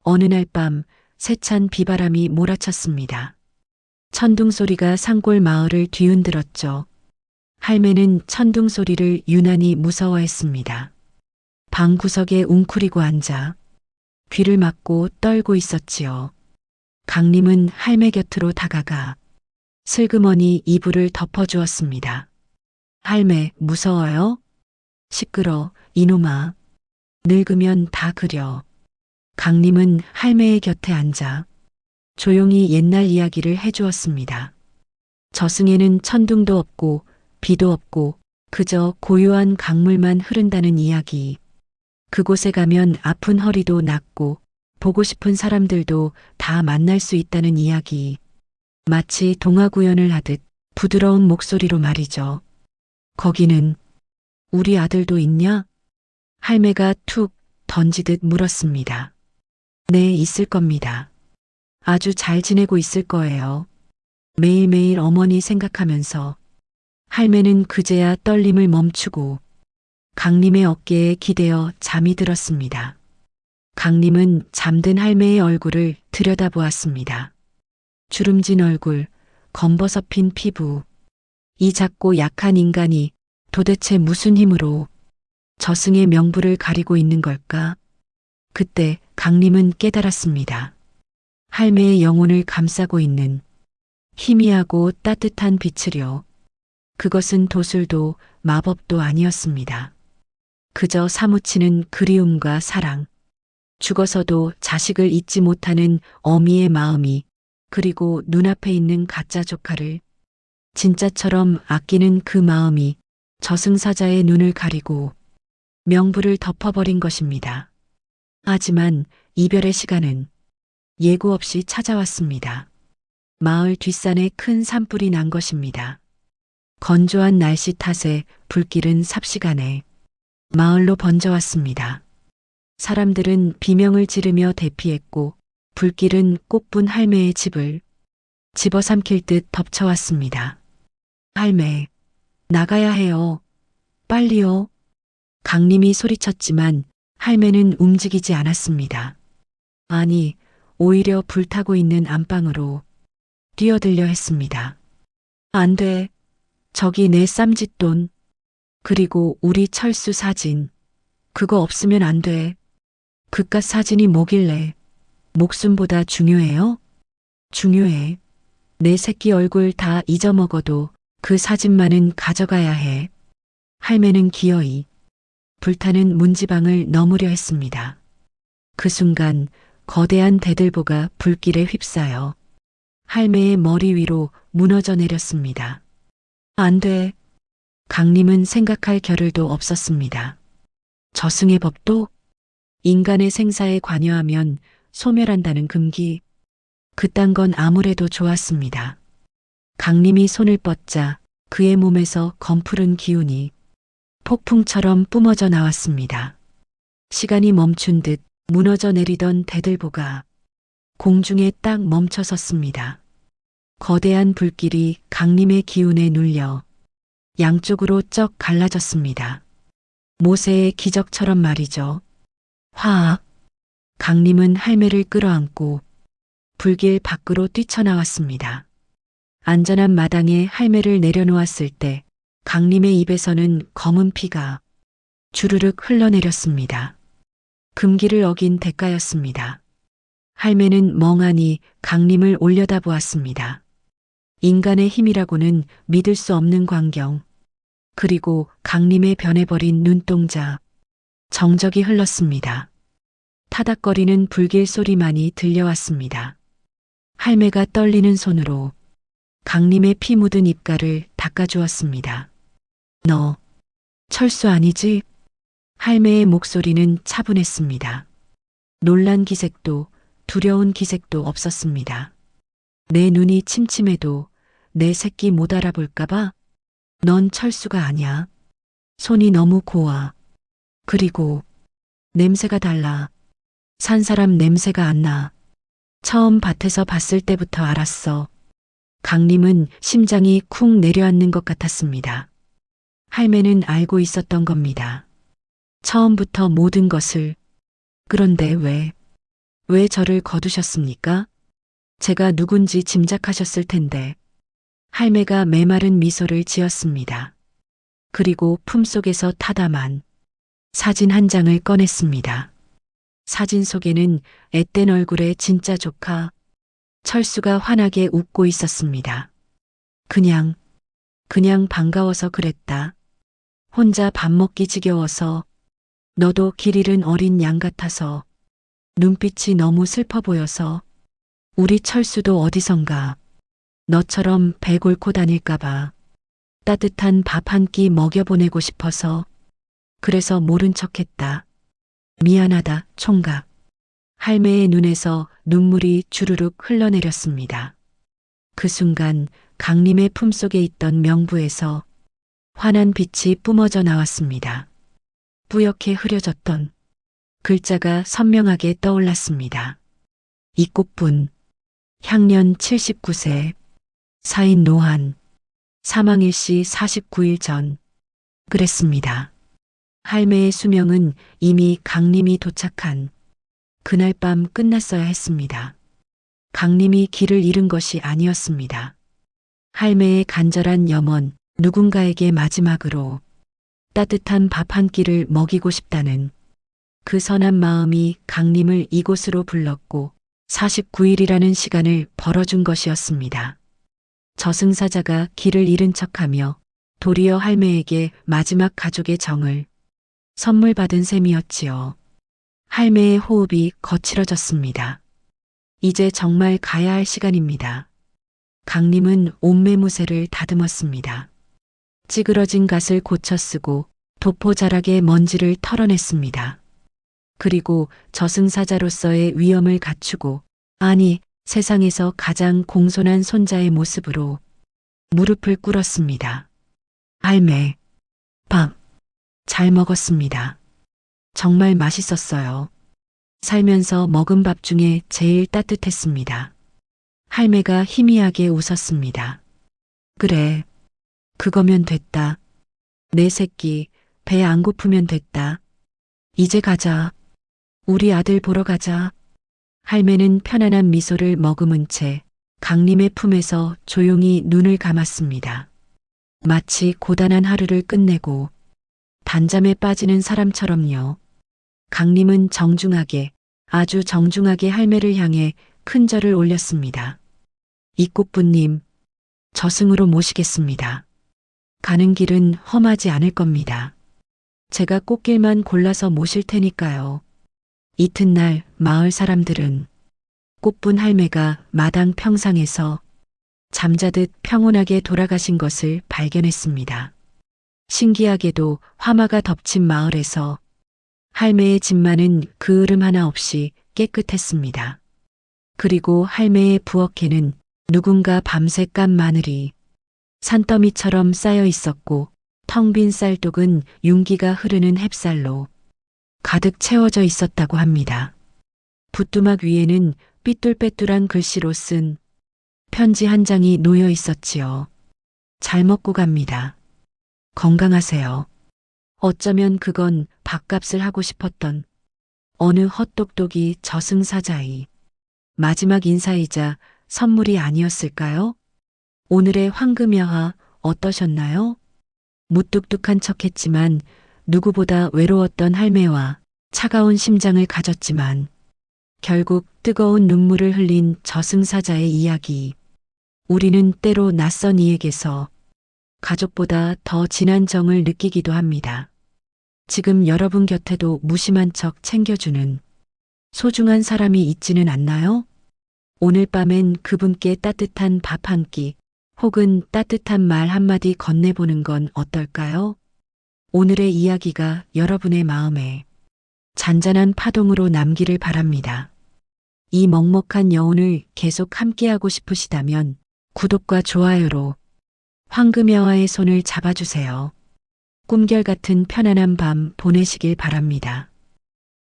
어느 날 밤 세찬 비바람이 몰아쳤습니다. 천둥 소리가 산골 마을을 뒤흔들었죠. 할매는 천둥 소리를 유난히 무서워했습니다. 방 구석에 웅크리고 앉아 귀를 막고 떨고 있었지요. 강림은 할매 곁으로 다가가 슬그머니 이불을 덮어주었습니다. 할매, 무서워요? 시끄러, 이놈아. 늙으면 다 그려. 강림은 할매의 곁에 앉아 조용히 옛날 이야기를 해주었습니다. 저승에는 천둥도 없고 비도 없고 그저 고요한 강물만 흐른다는 이야기. 그곳에 가면 아픈 허리도 낫고 보고 싶은 사람들도 다 만날 수 있다는 이야기. 마치 동화 구연을 하듯 부드러운 목소리로 말이죠. 거기는 우리 아들도 있냐? 할매가 툭 던지듯 물었습니다. 네, 있을 겁니다. 아주 잘 지내고 있을 거예요. 매일매일 어머니 생각하면서 할매는 그제야 떨림을 멈추고 강림의 어깨에 기대어 잠이 들었습니다. 강림은 잠든 할매의 얼굴을 들여다보았습니다. 주름진 얼굴, 검버섯핀 피부. 이 작고 약한 인간이 도대체 무슨 힘으로 저승의 명부를 가리고 있는 걸까? 그때 강림은 깨달았습니다. 할매의 영혼을 감싸고 있는 희미하고 따뜻한 빛을요. 그것은 도술도 마법도 아니었습니다. 그저 사무치는 그리움과 사랑, 죽어서도 자식을 잊지 못하는 어미의 마음이, 그리고 눈앞에 있는 가짜 조카를 진짜처럼 아끼는 그 마음이 저승사자의 눈을 가리고 명부를 덮어버린 것입니다. 하지만 이별의 시간은 예고 없이 찾아왔습니다. 마을 뒷산에 큰 산불이 난 것입니다. 건조한 날씨 탓에 불길은 삽시간에 마을로 번져왔습니다. 사람들은 비명을 지르며 대피했고 불길은 꽃분 할매의 집을 집어삼킬 듯 덮쳐왔습니다. 할매, 나가야 해요. 빨리요. 강림이 소리쳤지만 할매는 움직이지 않았습니다. 아니, 오히려 불타고 있는 안방으로 뛰어들려 했습니다. 안 돼. 저기 내 쌈짓돈. 그리고 우리 철수 사진. 그거 없으면 안 돼. 그깟 사진이 뭐길래 목숨보다 중요해요? 중요해. 내 새끼 얼굴 다 잊어먹어도 그 사진만은 가져가야 해. 할매는 기어이 불타는 문지방을 넘으려 했습니다. 그 순간 거대한 대들보가 불길에 휩싸여 할매의 머리 위로 무너져 내렸습니다. 안 돼. 강림은 생각할 겨를도 없었습니다. 저승의 법도 인간의 생사에 관여하면 소멸한다는 금기. 그딴 건 아무래도 좋았습니다. 강림이 손을 뻗자 그의 몸에서 검푸른 기운이 폭풍처럼 뿜어져 나왔습니다. 시간이 멈춘 듯 무너져 내리던 대들보가 공중에 딱 멈춰 섰습니다. 거대한 불길이 강림의 기운에 눌려 양쪽으로 쩍 갈라졌습니다. 모세의 기적처럼 말이죠. 화악! 강림은 할매를 끌어안고 불길 밖으로 뛰쳐나왔습니다. 안전한 마당에 할매를 내려놓았을 때 강림의 입에서는 검은 피가 주르륵 흘러내렸습니다. 금기를 어긴 대가였습니다. 할매는 멍하니 강림을 올려다보았습니다. 인간의 힘이라고는 믿을 수 없는 광경. 그리고 강림의 변해버린 눈동자. 정적이 흘렀습니다. 타닥거리는 불길 소리만이 들려왔습니다. 할매가 떨리는 손으로 강림의 피 묻은 입가를 닦아주었습니다. 너 철수 아니지? 할매의 목소리는 차분했습니다. 놀란 기색도 두려운 기색도 없었습니다. 내 눈이 침침해도 내 새끼 못 알아볼까봐? 넌 철수가 아니야. 손이 너무 고와. 그리고 냄새가 달라. 산 사람 냄새가 안 나. 처음 밭에서 봤을 때부터 알았어. 강림은 심장이 쿵 내려앉는 것 같았습니다. 할매는 알고 있었던 겁니다. 처음부터 모든 것을. 그런데 왜 저를 거두셨습니까? 제가 누군지 짐작하셨을 텐데. 할매가 메마른 미소를 지었습니다. 그리고 품속에서 타다만 사진 한 장을 꺼냈습니다. 사진 속에는 앳된 얼굴의 진짜 조카 철수가 환하게 웃고 있었습니다. 그냥 반가워서 그랬다. 혼자 밥 먹기 지겨워서, 너도 길 잃은 어린 양 같아서, 눈빛이 너무 슬퍼 보여서, 우리 철수도 어디선가 너처럼 배 곪고 다닐까봐 따뜻한 밥 한 끼 먹여보내고 싶어서, 그래서 모른 척했다. 미안하다, 총각. 할매의 눈에서 눈물이 주르륵 흘러내렸습니다. 그 순간 강림의 품속에 있던 명부에서 환한 빛이 뿜어져 나왔습니다. 뿌옇게 흐려졌던 글자가 선명하게 떠올랐습니다. 이꽃분, 향년 79세, 사인 노한, 사망일시 49일 전. 그랬습니다. 할매의 수명은 이미 강림이 도착한 그날 밤 끝났어야 했습니다. 강림이 길을 잃은 것이 아니었습니다. 할매의 간절한 염원, 누군가에게 마지막으로 따뜻한 밥 한 끼를 먹이고 싶다는 그 선한 마음이 강림을 이곳으로 불렀고 49일이라는 시간을 벌어준 것이었습니다. 저승사자가 길을 잃은 척하며 도리어 할매에게 마지막 가족의 정을 선물 받은 셈이었지요. 할매의 호흡이 거칠어졌습니다. 이제 정말 가야 할 시간입니다. 강림은 옷매무새를 다듬었습니다. 찌그러진 갓을 고쳐 쓰고 도포자락의 먼지를 털어냈습니다. 그리고 저승사자로서의 위엄을 갖추고, 아니, 세상에서 가장 공손한 손자의 모습으로 무릎을 꿇었습니다. 할매, 밥 잘 먹었습니다. 정말 맛있었어요. 살면서 먹은 밥 중에 제일 따뜻했습니다. 할매가 희미하게 웃었습니다. 그래, 그거면 됐다. 내 새끼, 배 안 고프면 됐다. 이제 가자. 우리 아들 보러 가자. 할매는 편안한 미소를 머금은 채 강림의 품에서 조용히 눈을 감았습니다. 마치 고단한 하루를 끝내고 단잠에 빠지는 사람처럼요. 강림은 정중하게, 아주 정중하게 할매를 향해 큰 절을 올렸습니다. 이꽃부님, 저승으로 모시겠습니다. 가는 길은 험하지 않을 겁니다. 제가 꽃길만 골라서 모실 테니까요. 이튿날 마을 사람들은 꽃분 할매가 마당 평상에서 잠자듯 평온하게 돌아가신 것을 발견했습니다. 신기하게도 화마가 덮친 마을에서 할매의 집만은 그을음 하나 없이 깨끗했습니다. 그리고 할매의 부엌에는 누군가 밤새 깐 마늘이 산더미처럼 쌓여 있었고 텅 빈 쌀독은 윤기가 흐르는 햅쌀로 가득 채워져 있었다고 합니다. 붓두막 위에는 삐뚤빼뚤한 글씨로 쓴 편지 한 장이 놓여 있었지요. 잘 먹고 갑니다. 건강하세요. 어쩌면 그건 밥값을 하고 싶었던 어느 헛똑똑이 저승사자의 마지막 인사이자 선물이 아니었을까요? 오늘의 황금여화 어떠셨나요? 무뚝뚝한 척했지만 누구보다 외로웠던 할매와 차가운 심장을 가졌지만 결국 뜨거운 눈물을 흘린 저승사자의 이야기. 우리는 때로 낯선 이에게서 가족보다 더 진한 정을 느끼기도 합니다. 지금 여러분 곁에도 무심한 척 챙겨주는 소중한 사람이 있지는 않나요? 오늘 밤엔 그분께 따뜻한 밥 한 끼 혹은 따뜻한 말 한마디 건네보는 건 어떨까요? 오늘의 이야기가 여러분의 마음에 잔잔한 파동으로 남기를 바랍니다. 이 먹먹한 여운을 계속 함께하고 싶으시다면 구독과 좋아요로 황금여화의 손을 잡아주세요. 꿈결 같은 편안한 밤 보내시길 바랍니다.